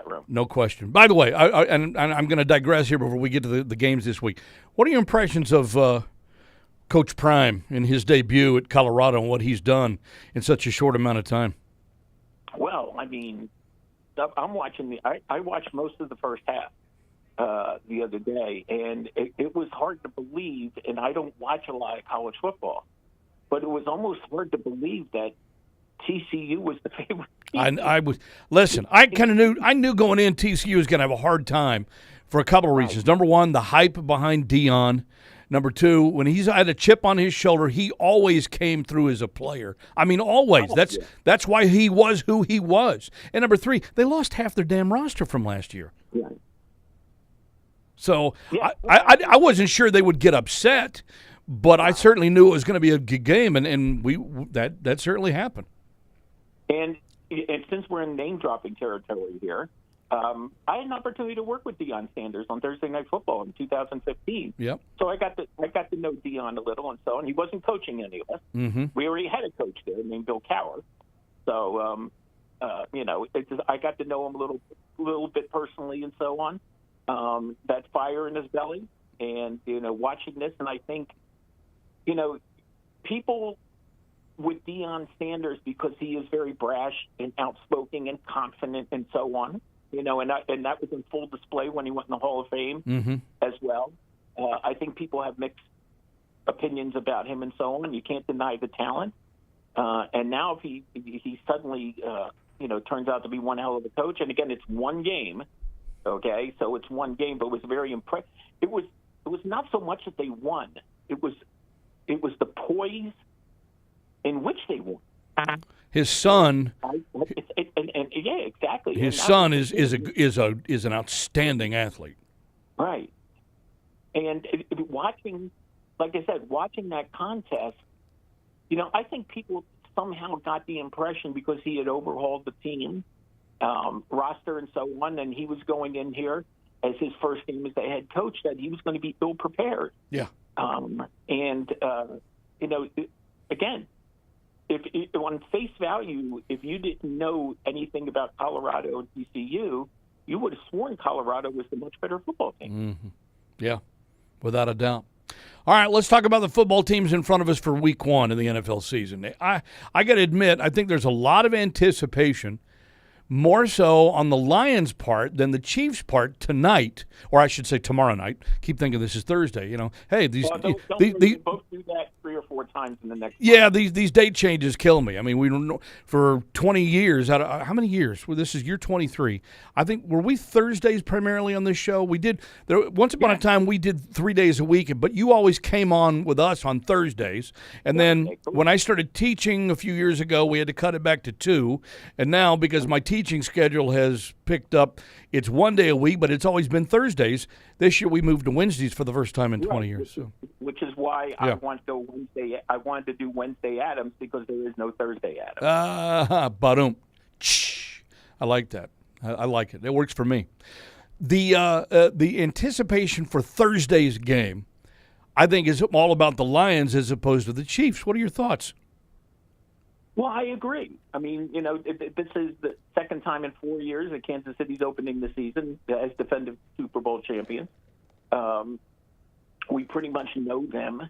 room. No question. By the way, I'm going to digress here before we get to the games this week. What are your impressions of Coach Prime in his debut at Colorado and what he's done in such a short amount of time? Well, I mean, I'm watching I watched most of the first half the other day, and it was hard to believe. And I don't watch a lot of college football, but it was almost hard to believe that TCU was the favorite. I knew going in TCU was going to have a hard time for a couple of reasons. Number one, the hype behind Deion. Number two, when he's had a chip on his shoulder, he always came through as a player. I mean, always. That's why he was who he was. And number three, they lost half their damn roster from last year. Yeah. So I wasn't sure they would get upset, but I certainly knew it was going to be a good game, and that certainly happened. And since we're in name-dropping territory here, I had an opportunity to work with Deion Sanders on Thursday Night Football in 2015. Yep. So I got to know Deion a little, and so on. He wasn't coaching any of us. We already had a coach there named Bill Cowher. So I got to know him a little bit personally, and so on. That fire in his belly, and watching this, and I think people with Deion Sanders because he is very brash and outspoken and confident and so on. And that was in full display when he went in the Hall of Fame as well. I think people have mixed opinions about him and so on. You can't deny the talent. And now if he suddenly turns out to be one hell of a coach, and again, it's one game, okay? So it's one game, but it was very impressive. It was not so much that they won. It was the poise in which they won. His son, yeah, exactly. His son is an outstanding athlete. Right. And watching that contest, I think people somehow got the impression because he had overhauled the team roster and so on, and he was going in here as his first game as the head coach, that he was going to be ill prepared. Yeah. Again, if on face value, if you didn't know anything about Colorado and TCU, you would have sworn Colorado was the much better football team. Mm-hmm. Yeah, without a doubt. All right, let's talk about the football teams in front of us for week 1 in the NFL season. I got to admit, I think there's a lot of anticipation, more so on the Lions' part than the Chiefs' part tonight, or I should say tomorrow night. Keep thinking this is Thursday. Hey, these both do that 3 or 4 times in the next. Yeah, month. these date changes kill me. I mean, we don't know, for 20 years out of how many years? Well, this is year 23. I think were we Thursdays primarily on this show? We did once upon a time we did 3 days a week, but you always came on with us on Thursdays. And then when I started teaching a few years ago, we had to cut it back to 2. And now because my teaching schedule has picked up, it's 1 day a week, but it's always been Thursdays. This year we moved to Wednesdays for the first time in 20 years. So. Which is why I want to go Wednesday. I wanted to do Wednesday Adams because there is no Thursday Adams. Ba-dum. I like that. I like it. It works for me. The anticipation for Thursday's game, I think, is all about the Lions as opposed to the Chiefs. What are your thoughts? Well, I agree. I mean, this is the second time in 4 years that Kansas City's opening the season as defending Super Bowl champions. We pretty much know them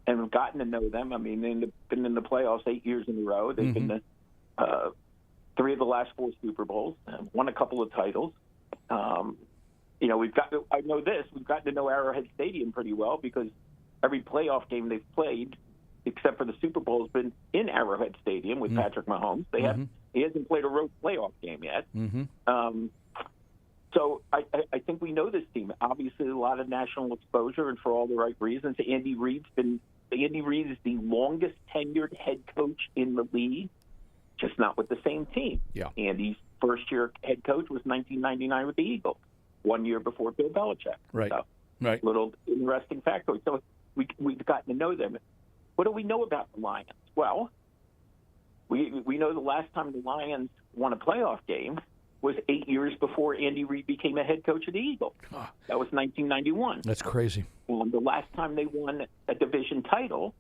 and have gotten to know them. I mean, they've been in the playoffs 8 years in a row. They've been to 3 of the last 4 Super Bowls, won a couple of titles. We've gotten to know Arrowhead Stadium pretty well because every playoff game they've played, except for the Super Bowl, has been in Arrowhead Stadium with Patrick Mahomes. He hasn't played a road playoff game yet. So I think we know this team. Obviously, a lot of national exposure, and for all the right reasons. Andy Reid is the longest tenured head coach in the league, just not with the same team. Yeah. Andy's first year head coach was 1999 with the Eagles, 1 year before Bill Belichick. Right. So, right. Little interesting factoid. So we've gotten to know them. What do we know about the Lions? Well, we know the last time the Lions won a playoff game was 8 years before Andy Reid became a head coach of the Eagles. That was 1991. That's crazy. The last time they won a division title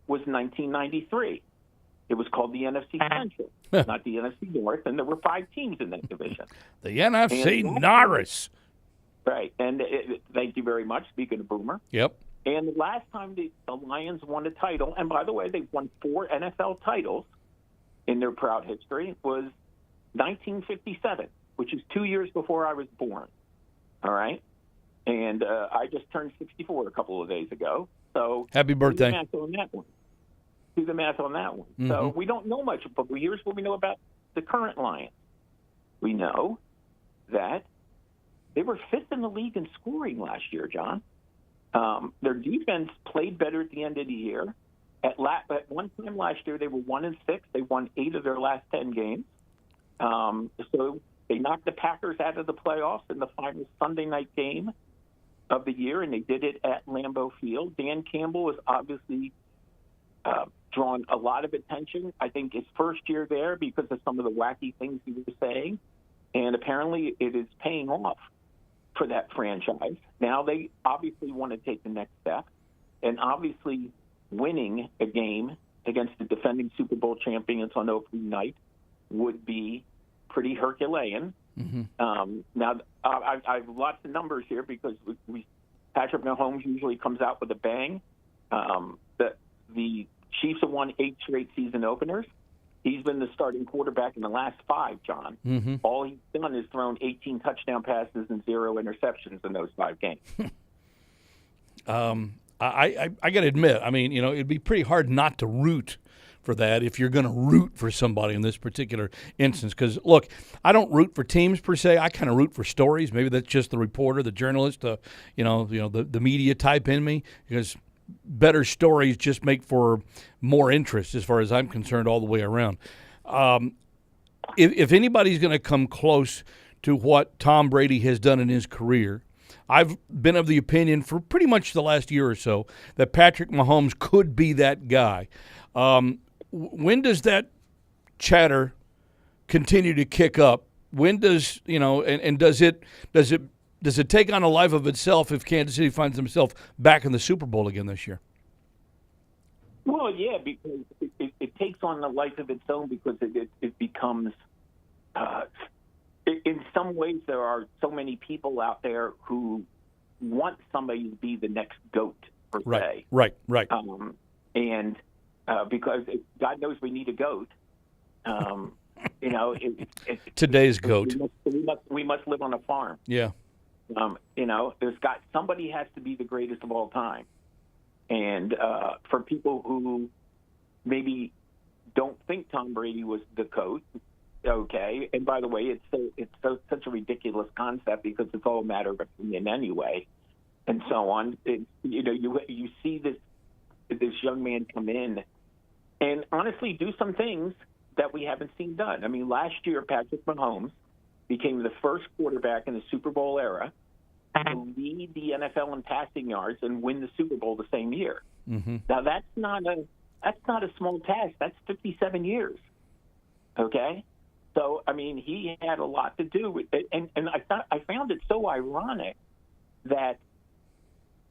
was 1993. It was called the NFC Central, not the NFC North, and there were 5 teams in that division. The NFC Norris. Right, and thank you very much, speaking of Boomer. Yep. And the last time the Lions won a title, and by the way, they've won 4 NFL titles in their proud history, was 1957, which is 2 years before I was born. All right? And I just turned 64 a couple of days ago. So happy birthday. Do the math on that one. Mm-hmm. So we don't know much, but here's what we know about the current Lions. We know that they were 5th in the league in scoring last year, John. Their defense played better at the end of the year. At one time last year, they were 1-6. They won 8 of their last 10 games. So they knocked the Packers out of the playoffs in the final Sunday night game of the year, and they did it at Lambeau Field. Dan Campbell has obviously drawn a lot of attention. I think his first year there because of some of the wacky things he was saying, and apparently it is paying off for that franchise. Now they obviously want to take the next step, and obviously winning a game against the defending Super Bowl champions on opening night would be pretty Herculean. Mm-hmm. Now, I have lots of numbers here because Patrick Mahomes usually comes out with a bang. The Chiefs have won 8 straight season openers. He's been the starting quarterback in the last 5, John. Mm-hmm. All he's done is thrown 18 touchdown passes and 0 interceptions in those 5 games. I got to admit, I mean, it'd be pretty hard not to root for that if you're going to root for somebody in this particular instance. Because, look, I don't root for teams per se. I kind of root for stories. Maybe that's just the reporter, the journalist, the media type in me. Because better stories just make for more interest, as far as I'm concerned, all the way around. If anybody's going to come close to what Tom Brady has done in his career, I've been of the opinion for pretty much the last year or so that Patrick Mahomes could be that guy. When does that chatter continue to kick up? When does does it take on a life of itself if Kansas City finds himself back in the Super Bowl again this year? Well, yeah, because it takes on a life of its own because it becomes. In some ways, there are so many people out there who want somebody to be the next GOAT, per se. Right. And because God knows we need a GOAT. Today's GOAT. We must live on a farm. Yeah. Somebody has to be the greatest of all time. And for people who maybe don't think Tom Brady was the GOAT, okay. And by the way, it's such a ridiculous concept because it's all a matter of opinion anyway, and so on. You see this young man come in and honestly do some things that we haven't seen done. I mean, last year Patrick Mahomes became the first quarterback in the Super Bowl era to lead the NFL in passing yards and win the Super Bowl the same year. Mm-hmm. Now that's not a small task. That's 57 years. Okay. So, I mean, he had a lot to do with it. And I found it so ironic that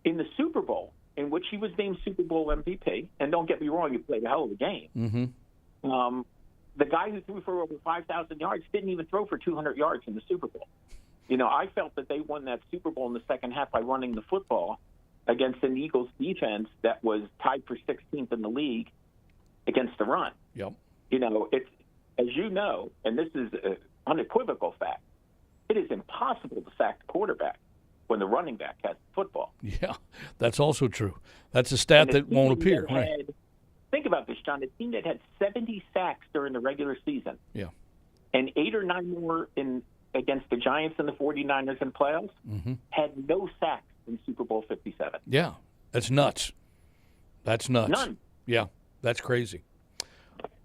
in the Super Bowl, in which he was named Super Bowl MVP, and don't get me wrong, he played a hell of a game, mm-hmm. The guy who threw for over 5,000 yards didn't even throw for 200 yards in the Super Bowl. I felt that they won that Super Bowl in the second half by running the football against an Eagles defense that was tied for 16th in the league against the run. Yep. It's, as you know, and this is an unequivocal fact, it is impossible to sack the quarterback when the running back has the football. Yeah, that's also true. That's a stat that won't appear. Right. Think about this, John. A team that had 70 sacks during the regular season, yeah, and 8 or 9 more against the Giants and the 49ers in playoffs, mm-hmm. had no sacks in Super Bowl 57. Yeah, that's nuts. That's nuts. None. Yeah, that's crazy.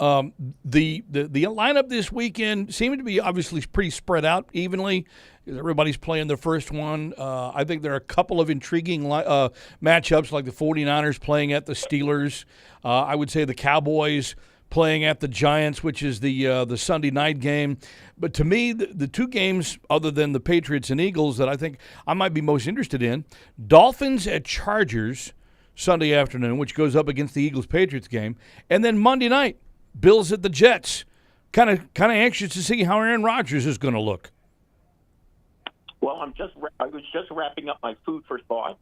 The lineup this weekend seemed to be obviously pretty spread out evenly. Everybody's playing their first one. I think there are a couple of intriguing matchups, like the 49ers playing at the Steelers. I would say the Cowboys playing at the Giants, which is the Sunday night game. But to me, the 2 games other than the Patriots and Eagles that I think I might be most interested in, Dolphins at Chargers Sunday afternoon, which goes up against the Eagles-Patriots game, and then Monday night, Bills at the Jets. Kind of anxious to see how Aaron Rodgers is going to look. Well, I was just wrapping up my food for thought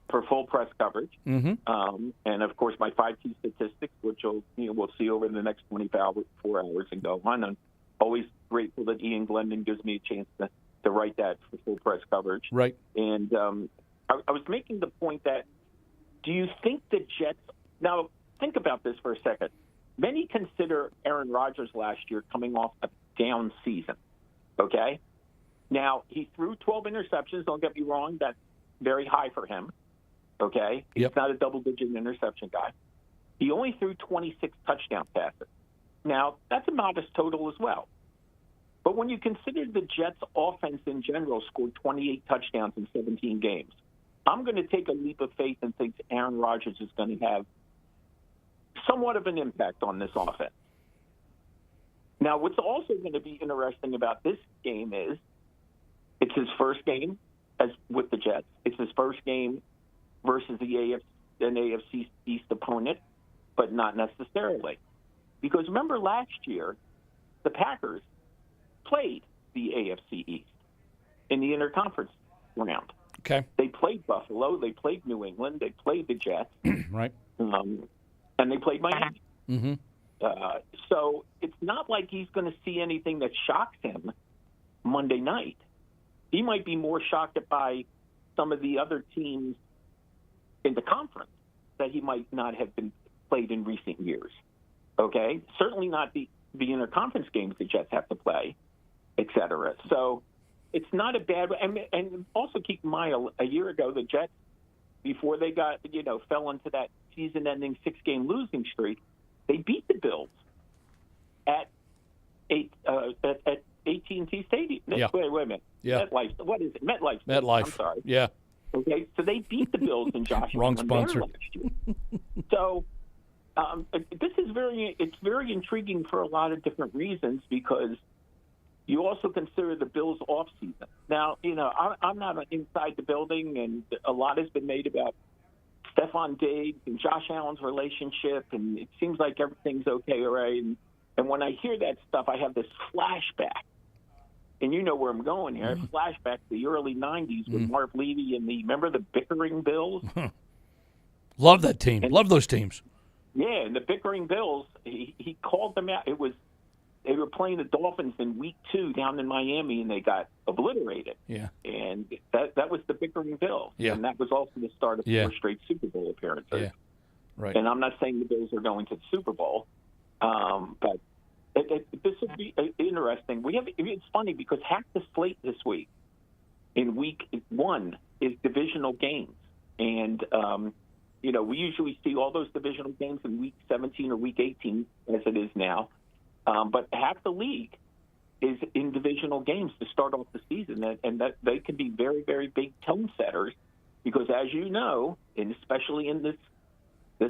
for full press coverage, mm-hmm. And of course my 5 key statistics, which we'll see over the next 24 hours and go on. I'm always grateful that Ian Glendon gives me a chance to write that for full press coverage. Right. And I was making the point that, do you think the Jets – now, think about this for a second. Many consider Aaron Rodgers last year coming off a down season, okay? Now, he threw 12 interceptions. Don't get me wrong. That's very high for him, okay? Yep. He's not a double-digit interception guy. He only threw 26 touchdown passes. Now, that's a modest total as well. But when you consider the Jets' offense in general scored 28 touchdowns in 17 games, I'm going to take a leap of faith and think Aaron Rodgers is going to have somewhat of an impact on this offense. Now, what's also going to be interesting about this game is it's his first game as with the Jets. It's his first game versus an AFC East opponent, but not necessarily. Because remember last year, the Packers played the AFC East in the interconference round. Okay. They played Buffalo. They played New England. They played the Jets. Right. And and they played Miami. Mm-hmm. So it's not like he's going to see anything that shocks him Monday night. He might be more shocked by some of the other teams in the conference that he might not have been played in recent years. Okay? Certainly not the interconference games the Jets have to play, et cetera. So it's not a bad – and also keep in mind, a year ago, the Jets, before they got, fell into that season-ending 6-game losing streak, they beat the Bills at AT&T Stadium. Yeah. Wait a minute. Yeah. MetLife. What is it? MetLife. MetLife. I'm sorry. Yeah. Okay, so they beat the Bills and Josh Wrong Allen sponsor. there last year. So this is very intriguing for a lot of different reasons, because you also consider the Bills' offseason. Now, I'm not inside the building, and a lot has been made about Stephon Diggs and Josh Allen's relationship, and it seems like everything's okay, right? And when I hear that stuff, I have this flashback. And you know where I'm going here. Flashback to the early 90s with Mark Levy and remember the bickering Bills? Love that team. Love those teams. Yeah, and the bickering Bills, he called them out. They were playing the Dolphins in week 2 down in Miami, and they got obliterated. Yeah. And that was the bickering Bills. Yeah. And that was also the start of 4 straight Super Bowl appearances. Yeah. Right. And I'm not saying the Bills are going to the Super Bowl, but this would be interesting. It's funny because half the slate this week in week 1 is divisional games. And, we usually see all those divisional games in week 17 or week 18 as it is now. But half the league is in divisional games to start off the season, and that they can be very, very big tone setters because, as you know, and especially in this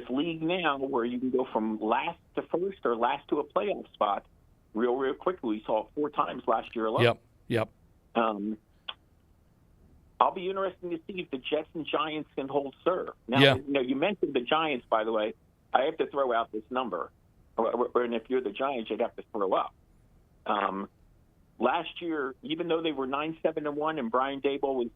league now where you can go from last to first or last to a playoff spot real quickly. We saw it 4 times last year alone. Yep. I'll be interested to see if the Jets and Giants can hold serve. Now, you mentioned the Giants, by the way. I have to throw out this number. And if you're the Giants, you'd have to throw up. Last year, even though they were 9-7-1 and Brian Daboll was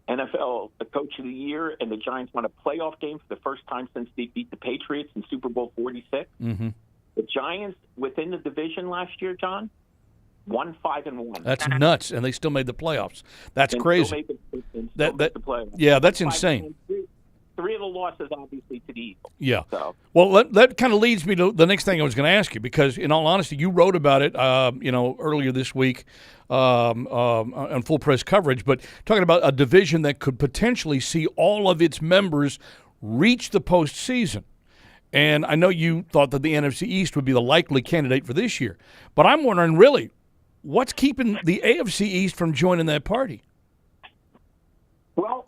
NFL Coach of the Year, and the Giants won a playoff game for the first time since they beat the Patriots in Super Bowl 46. Mm-hmm. The Giants within the division last year, John, won 5-1. That's nuts, and they still made the playoffs. That's crazy. The playoffs. Yeah, that's insane. 3 of the losses, obviously, to the Eagles. Yeah. So. Well, that kind of leads me to the next thing I was going to ask you, because, in all honesty, you wrote about it, earlier this week on full press coverage, but talking about a division that could potentially see all of its members reach the postseason. And I know you thought that the NFC East would be the likely candidate for this year, but I'm wondering, really, what's keeping the AFC East from joining that party? Well,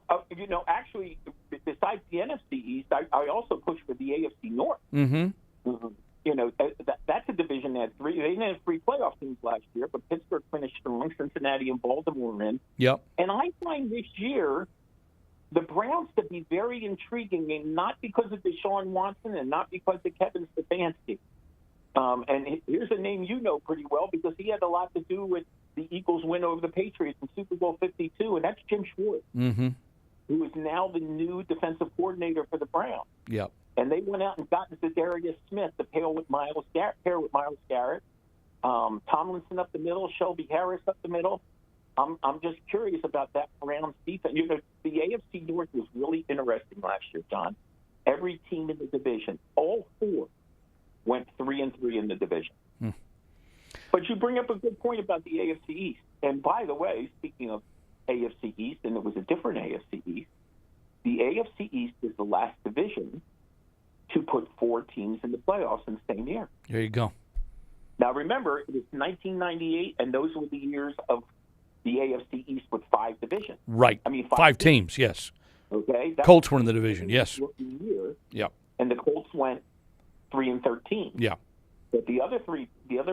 actually, besides the NFC East, I also push for the AFC North. Mm-hmm. That's a division that had 3. They didn't have 3 playoff teams last year, but Pittsburgh finished strong. Cincinnati and Baltimore were in. Yep. And I find this year the Browns to be very intriguing, and not because of Deshaun Watson and not because of Kevin Stefanski. And here's a name you know pretty well because he had a lot to do with the Eagles' win over the Patriots in Super Bowl 52, and that's Jim Schwartz, who is now the new defensive coordinator for the Browns. Yep. And they went out and got Zadarius Smith to pair with Myles Garrett. Tomlinson up the middle, Shelby Harris up the middle. I'm just curious about that Browns defense. The AFC North was really interesting last year, John. Every team in the division, all 4, went 3-3 in the division. But you bring up a good point about the AFC East. And by the way, speaking of AFC East, and it was a different AFC East, the AFC East is the last division to put 4 teams in the playoffs in the same year. There you go. Now, remember, it was 1998, and those were the years of the AFC East with 5 divisions. Right. I mean, 5 teams, yes. Okay. Colts were in the division, yes. Year, yep. And the Colts went 3-13. Yeah. But the other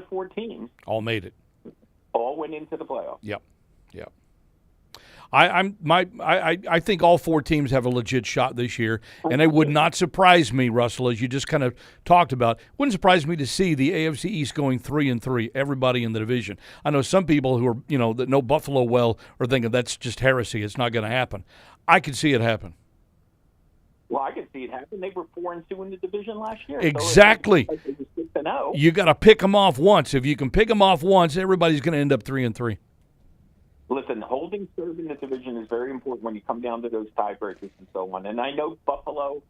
4 teams all made it. All went into the playoffs. Yep. I think all 4 teams have a legit shot this year, and it would not surprise me, Russell, as you just kind of talked about. Wouldn't surprise me to see the AFC East going 3-3. Everybody in the division. I know some people who are that know Buffalo well are thinking that's just heresy. It's not going to happen. I could see it happen. Well, I can see it happen. They were 4-2 in the division last year. Exactly. So they were 6-0. You got to pick them off once. If you can pick them off once, everybody's going to end up 3-3. Listen, holding serve in the division is very important when you come down to those tiebreakers and so on. And I know Buffalo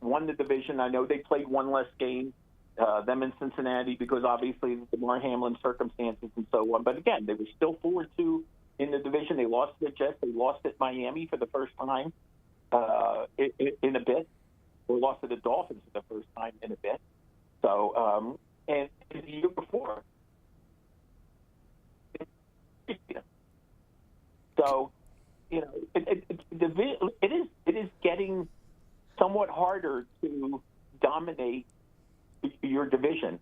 won the division. I know they played one less game, them in Cincinnati, because obviously the Damar Hamlin circumstances and so on. But again, they were still 4-2 in the division. They lost to the Jets. They lost at Miami for the first time in a bit. Or lost to the Dolphins for the first time in a bit. So, and the year before. So, you know, it is getting somewhat harder to dominate your division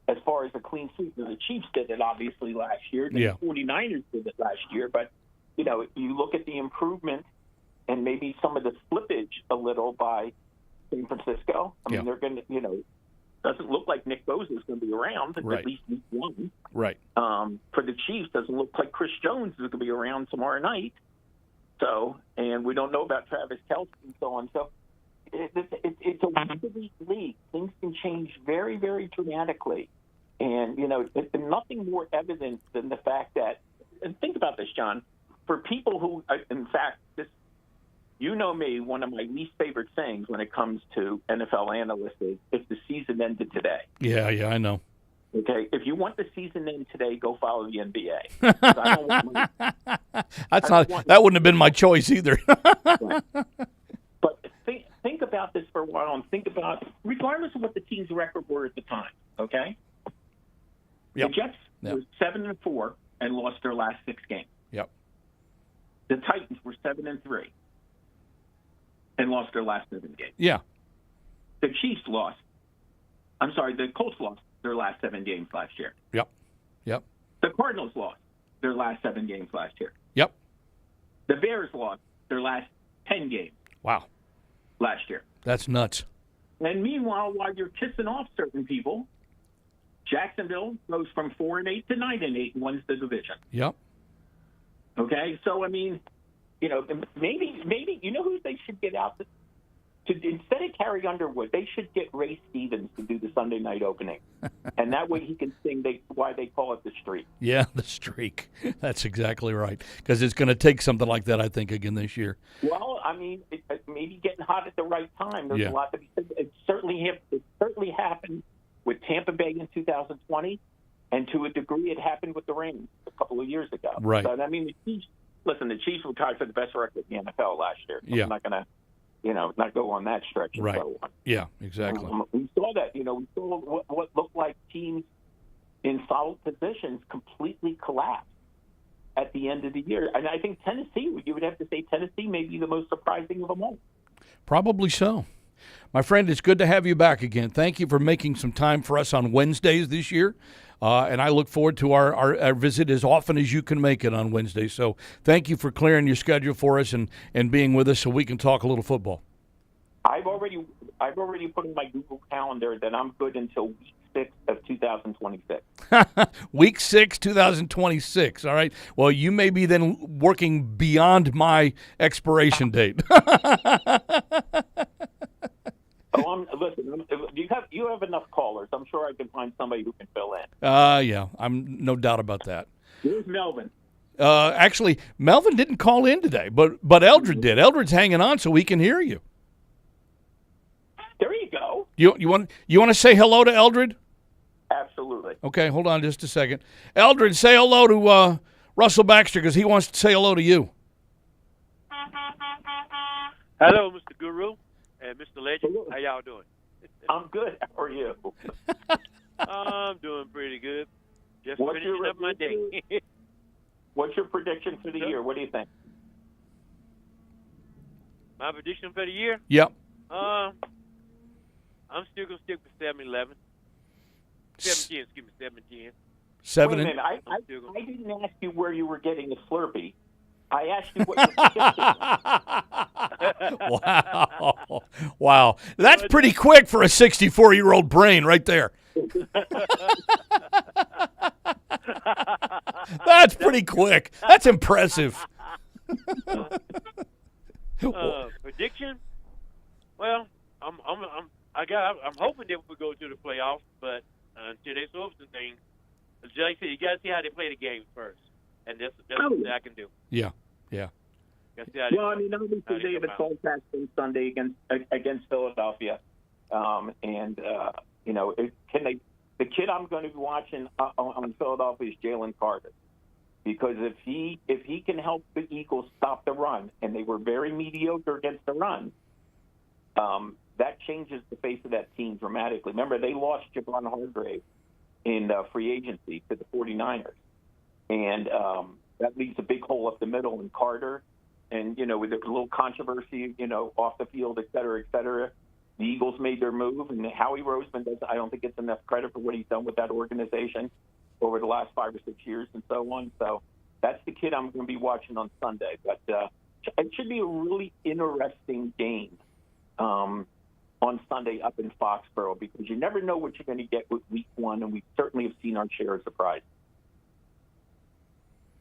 as far as a clean sweep. The Chiefs did it obviously last year. The 49ers did it last year. But, you know, you look at the improvement and maybe some of the slippage a little by San Francisco. I mean, they're going to, you know, doesn't look like Nick Bosa is going to be around at least week one. Right. For the Chiefs, doesn't look like Chris Jones is going to be around tomorrow night. So, and we don't know about Travis Kelce and so on. So, it's a week-to-week league. Things can change very, very dramatically. And, you know, there's nothing more evident than the fact that, and think about this, John, for people who, in fact, this, you know me, one of my least favorite sayings when it comes to NFL analysts is, if the season ended today. Yeah, I know. Okay, if you want the season to end today, go follow the NBA. I don't want that wouldn't have been my choice either. Right. But think about this for a while and think about, regardless of what the team's record were at the time, okay? Yep. The Jets were 7-4 and lost their last 6 games. Yep. The Titans were 7-3 and lost their last 7 games. Yeah. The Colts lost their last 7 games last year. Yep. The Cardinals lost their last 7 games last year. Yep. The Bears lost their last 10 games. Wow. Last year. That's nuts. And meanwhile, while you're kissing off certain people, Jacksonville goes from 4-8 to 9-8 and wins the division. Yep. Okay, so I mean, you know, maybe you know who they should get out to instead of Carrie Underwood, they should get Ray Stevens to do the Sunday night opening, and that way he can sing why they call it the Streak. Yeah, the Streak. That's exactly right, because it's going to take something like that, I think, again this year. Well, I mean, maybe getting hot at the right time. There's a lot to be said. It certainly happened with Tampa Bay in 2020, and to a degree, it happened with the Rams a couple of years ago. Right. But I mean, the Chiefs were tied for the best record in the NFL last year. So I'm not going to, not go on that stretch. Right. And so on. Yeah, exactly. We saw that. We saw what looked like teams in solid positions completely collapse at the end of the year. And I think Tennessee, you would have to say Tennessee may be the most surprising of them all. Probably so. My friend, it's good to have you back again. Thank you for making some time for us on Wednesdays this year. And I look forward to our visit as often as you can make it on Wednesday. So thank you for clearing your schedule for us and being with us so we can talk a little football. I've already put in my Google Calendar that I'm good until week 6 of 2026. Week 6, 2026. All right. Well, you may be then working beyond my expiration date. Listen, you have enough callers. I'm sure I can find somebody who can fill in. Yeah, I'm no doubt about that. Where's Melvin? Actually, Melvin didn't call in today, but Eldred did. Eldred's hanging on so he can hear you. There you go. You want to say hello to Eldred? Absolutely. Okay, hold on just a second. Eldred, say hello to Russell Baxter because he wants to say hello to you. Hello, Mr. Guru and Mr. Legend. How y'all doing? I'm good. How are you? I'm doing pretty good. Just What's finishing your up my day. What's your prediction for the year? What do you think? My prediction for the year? Yep. I'm still going to stick with 7-11. 17, excuse me, 17. 7 Wait a minute. I didn't ask you where you were getting the Slurpee. I asked you what your prediction was. Wow. That's pretty quick for a 64-year-old brain right there. That's pretty quick. That's impressive. Prediction? Well, I'm hoping that we go to the playoffs, but until they solve some things, like I said, you got to see how they play the game first, and that's what I can do. Yeah. Well, I mean, obviously they have a tall task on Sunday against Philadelphia, and the kid I'm going to be watching on Philadelphia is Jalen Carter, because if he can help the Eagles stop the run, and they were very mediocre against the run, that changes the face of that team dramatically. Remember, they lost Javon Hargrave in free agency to the 49ers, and that leaves a big hole up the middle in Carter. And, with a little controversy, off the field, et cetera, the Eagles made their move. And Howie Roseman I don't think gets enough credit for what he's done with that organization over the last 5 or 6 years and so on. So that's the kid I'm going to be watching on Sunday. But it should be a really interesting game on Sunday up in Foxborough, because you never know what you're going to get with week one, and we certainly have seen our share of surprises.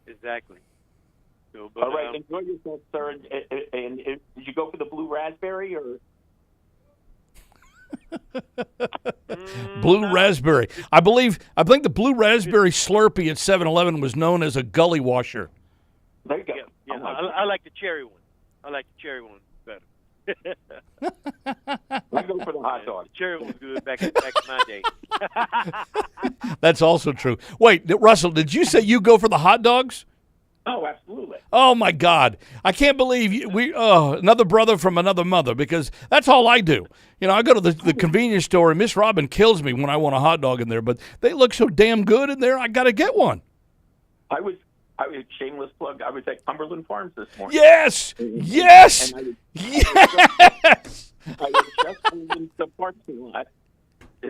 Exactly. So, all right, enjoy yourself, sir. And did you go for the blue raspberry or? Blue raspberry. I think the blue raspberry Slurpee at 7-Eleven was known as a gully washer. There you go. Yeah, I like the cherry one. I like the cherry one better. I go for the hot dog. The cherry one was good back in my day. That's also true. Wait, Russell, did you say you go for the hot dogs? Oh, absolutely. Oh, my God. I can't believe another brother from another mother, because that's all I do. I go to the convenience store, and Miss Robin kills me when I want a hot dog in there, but they look so damn good in there, I got to get one. I was shameless plug. I was at Cumberland Farms this morning. Yes! Yes! I just pulled into the parking lot.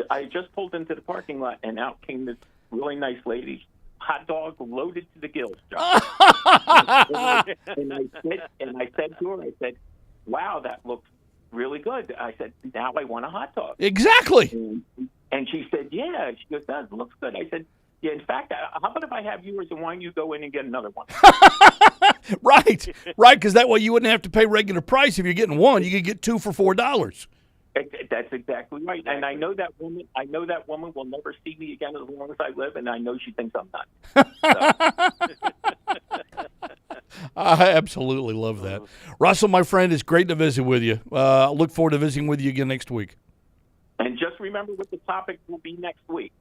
I just pulled into the parking lot, and out came this really nice lady. Hot dog loaded to the gills, John. and I said to her, wow, that looks really good. I said, now I want a hot dog. Exactly. And she said, yeah. She goes, that looks good. I said, yeah, in fact, how about if I have yours, and why don't you go in and get another one? Right, because that way you wouldn't have to pay regular price. If you're getting one, you could get two for $4. That's exactly right. And I know that woman will never see me again as long as I live, and I know she thinks I'm nuts. I absolutely love that. Russell, my friend, it's great to visit with you. I look forward to visiting with you again next week. And just remember what the topic will be next week.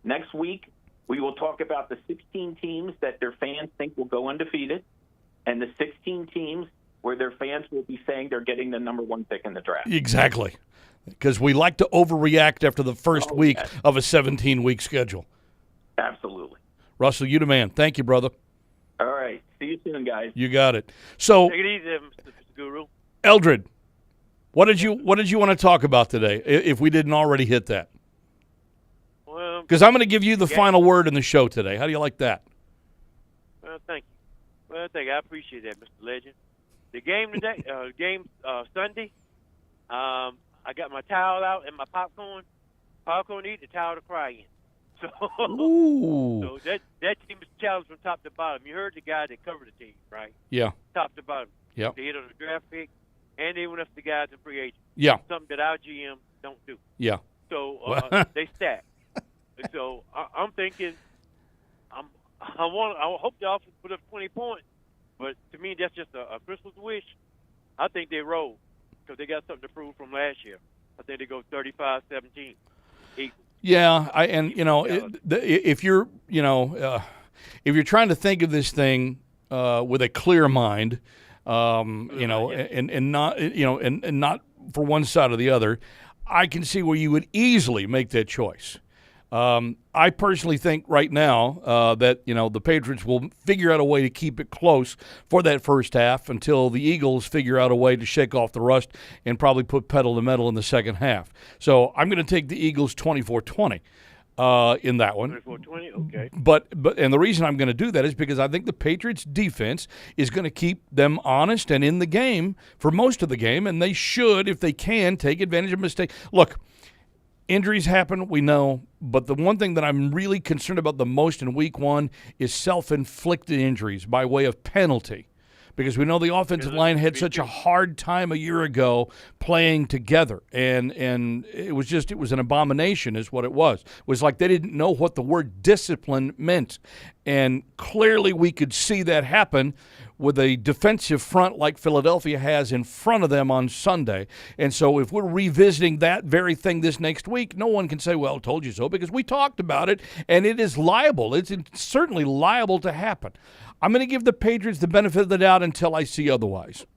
Next week, we will talk about the 16 teams that their fans think will go undefeated, and the 16 teams where their fans will be saying they're getting the number one pick in the draft. Exactly. Because we like to overreact after the first week of a 17-week schedule. Absolutely. Russell, you the man. Thank you, brother. All right. See you soon, guys. You got it. So, take it easy, Mr. Guru. Eldred, what did you want to talk about today, if we didn't already hit that? Well, because I'm going to give you the final word in the show today. How do you like that? Well, thank you. Well, thank you. I appreciate that, Mr. Legend. The game today, Sunday, I got my towel out and my popcorn. Popcorn to eat, the towel to cry in. So, so that team is challenged from top to bottom. You heard the guy that covered the team, right? Yeah. Top to bottom. Yeah. They hit on the draft pick, and they went up to the guys in free agent. Yeah. Something that our GM don't do. Yeah. So they stack. So I'm thinking, I hope the offense put up 20 points, but to me that's just a Christmas wish. I think they roll because they got something to prove from last year. I think they go 35-17. Yeah, if you're trying to think of this thing with a clear mind, and not for one side or the other, I can see where you would easily make that choice. I personally think right now that the Patriots will figure out a way to keep it close for that first half until the Eagles figure out a way to shake off the rust and probably put pedal to metal in the second half. So I'm going to take the Eagles 24-20 in that one. 24-20, okay. But the reason I'm going to do that is because I think the Patriots defense is going to keep them honest and in the game for most of the game, and they should, if they can, take advantage of mistakes. Look, injuries happen, we know, but the one thing that I'm really concerned about the most in week one is self-inflicted injuries by way of penalty. because we know the offensive line had such a hard time a year ago playing together, and it was an abomination is what it was. It was like they didn't know what the word discipline meant, and clearly we could see that happen with a defensive front like Philadelphia has in front of them on Sunday. And so if we're revisiting that very thing this next week, no one can say, well, told you so, because we talked about it, and it is liable. It's certainly liable to happen. I'm going to give the Patriots the benefit of the doubt until I see otherwise.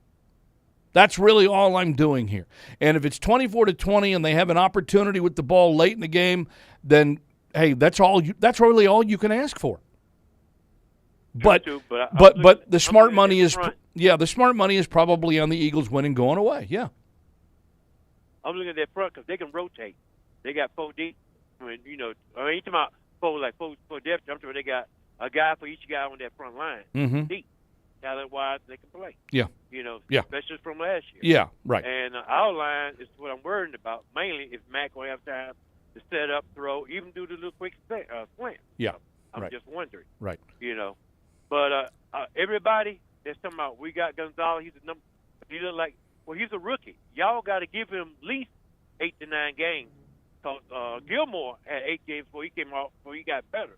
That's really all I'm doing here. And if it's 24-20 and they have an opportunity with the ball late in the game, then, hey, that's really all you can ask for. But the smart money is the smart money is probably on the Eagles winning going away. Yeah. I'm looking at that front because they can rotate. They got 4 deep. I mean, ain't talking about four depth. I'm sure they got a guy for each guy on that front line. Deep, talent-wise, they can play. Yeah. Especially from last year. Yeah, right. And our line is what I'm worried about. Mainly if Mac will have time to set up, throw, even do the little quick slant. Yeah. I'm just wondering. Right. But everybody that's talking about we got Gonzalez, he's a number. He look like he's a rookie. Y'all got to give him at least 8 to 9 games. Cause Gilmore had 8 games before he got better.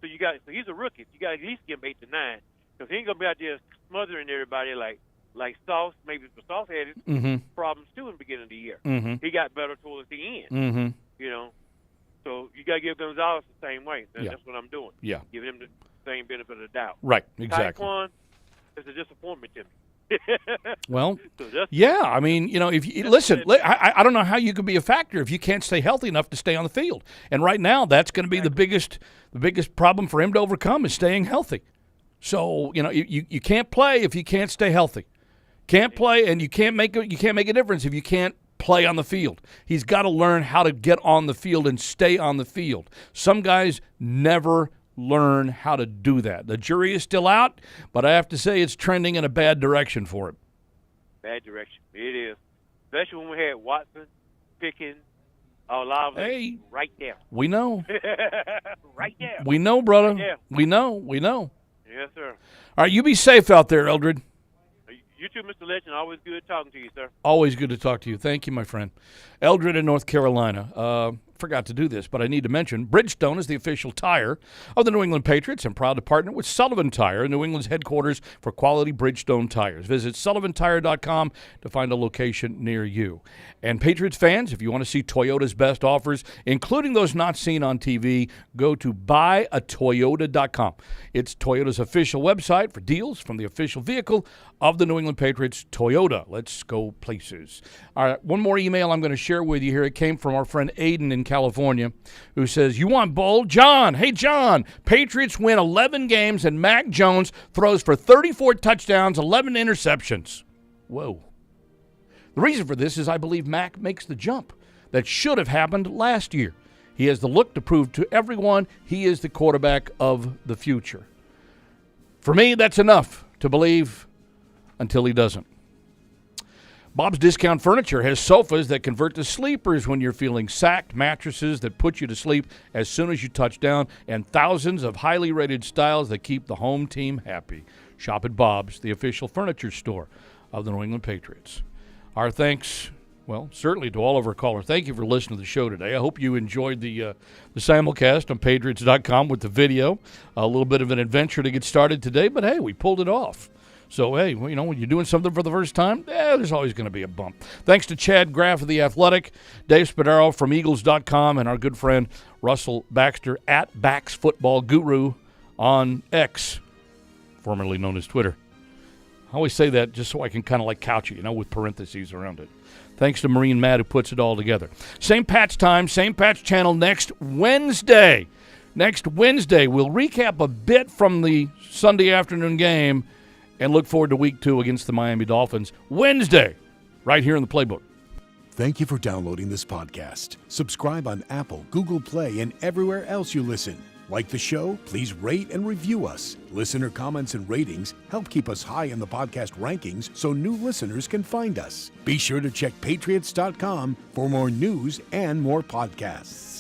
So he's a rookie. You got to at least give him 8 to 9 because he ain't gonna be out there smothering everybody like Sauce. Maybe Sauce had his problems too in the beginning of the year. He got better towards the end. So you got to give Gonzalez the same way. That's what I'm doing. Yeah. Give him the same benefit of the doubt. Right, exactly. Tyquan is a disappointment to me. Well, yeah, I mean, if you listen, I don't know how you could be a factor if you can't stay healthy enough to stay on the field. And right now, that's going to be the biggest problem for him to overcome is staying healthy. So, you can't play if you can't stay healthy. Can't play, and you can't make a difference if you can't play on the field. He's got to learn how to get on the field and stay on the field. Some guys never learn how to do that. The jury is still out, but I have to say it's trending in a bad direction for him. Bad direction. It is. Especially when we had Watson, Pickens, Olave right there. We know. Right there. We know, brother. Right there. We know. Yes, sir. All right, you be safe out there, Eldred. You too, Mr. Legend. Always good talking to you, sir. Always good to talk to you. Thank you, my friend. Eldred in North Carolina. Forgot to do this, but I need to mention Bridgestone is the official tire of the New England Patriots and proud to partner with Sullivan Tire, New England's headquarters for quality Bridgestone tires. Visit sullivantire.com to find a location near you. And Patriots fans, if you want to see Toyota's best offers, including those not seen on TV, go to buyatoyota.com. It's Toyota's official website for deals from the official vehicle of the New England Patriots, Toyota. Let's go places. All right, one more email I'm going to share with you here. It came from our friend Aiden in California, who says, you want bold? John, hey, John, Patriots win 11 games and Mac Jones throws for 34 touchdowns, 11 interceptions. Whoa. The reason for this is I believe Mac makes the jump that should have happened last year. He has the look to prove to everyone he is the quarterback of the future. For me, that's enough to believe until he doesn't. Bob's Discount Furniture has sofas that convert to sleepers when you're feeling sacked, mattresses that put you to sleep as soon as you touch down, and thousands of highly rated styles that keep the home team happy. Shop at Bob's, the official furniture store of the New England Patriots. Our thanks, well, certainly to all of our callers. Thank you for listening to the show today. I hope you enjoyed the simulcast on Patriots.com with the video. A little bit of an adventure to get started today, but hey, we pulled it off. So, hey, when you're doing something for the first time, there's always going to be a bump. Thanks to Chad Graff of The Athletic, Dave Spadaro from Eagles.com, and our good friend Russell Baxter at Bax Football Guru on X, formerly known as Twitter. I always say that just so I can kind of couch it, with parentheses around it. Thanks to Marine Matt who puts it all together. Same Patch time, same Patch channel next Wednesday. Next Wednesday, we'll recap a bit from the Sunday afternoon game and look forward to week 2 against the Miami Dolphins. Wednesday, right here in the Playbook. Thank you for downloading this podcast. Subscribe on Apple, Google Play, and everywhere else you listen. Like the show? Please rate and review us. Listener comments and ratings help keep us high in the podcast rankings so new listeners can find us. Be sure to check Patriots.com for more news and more podcasts.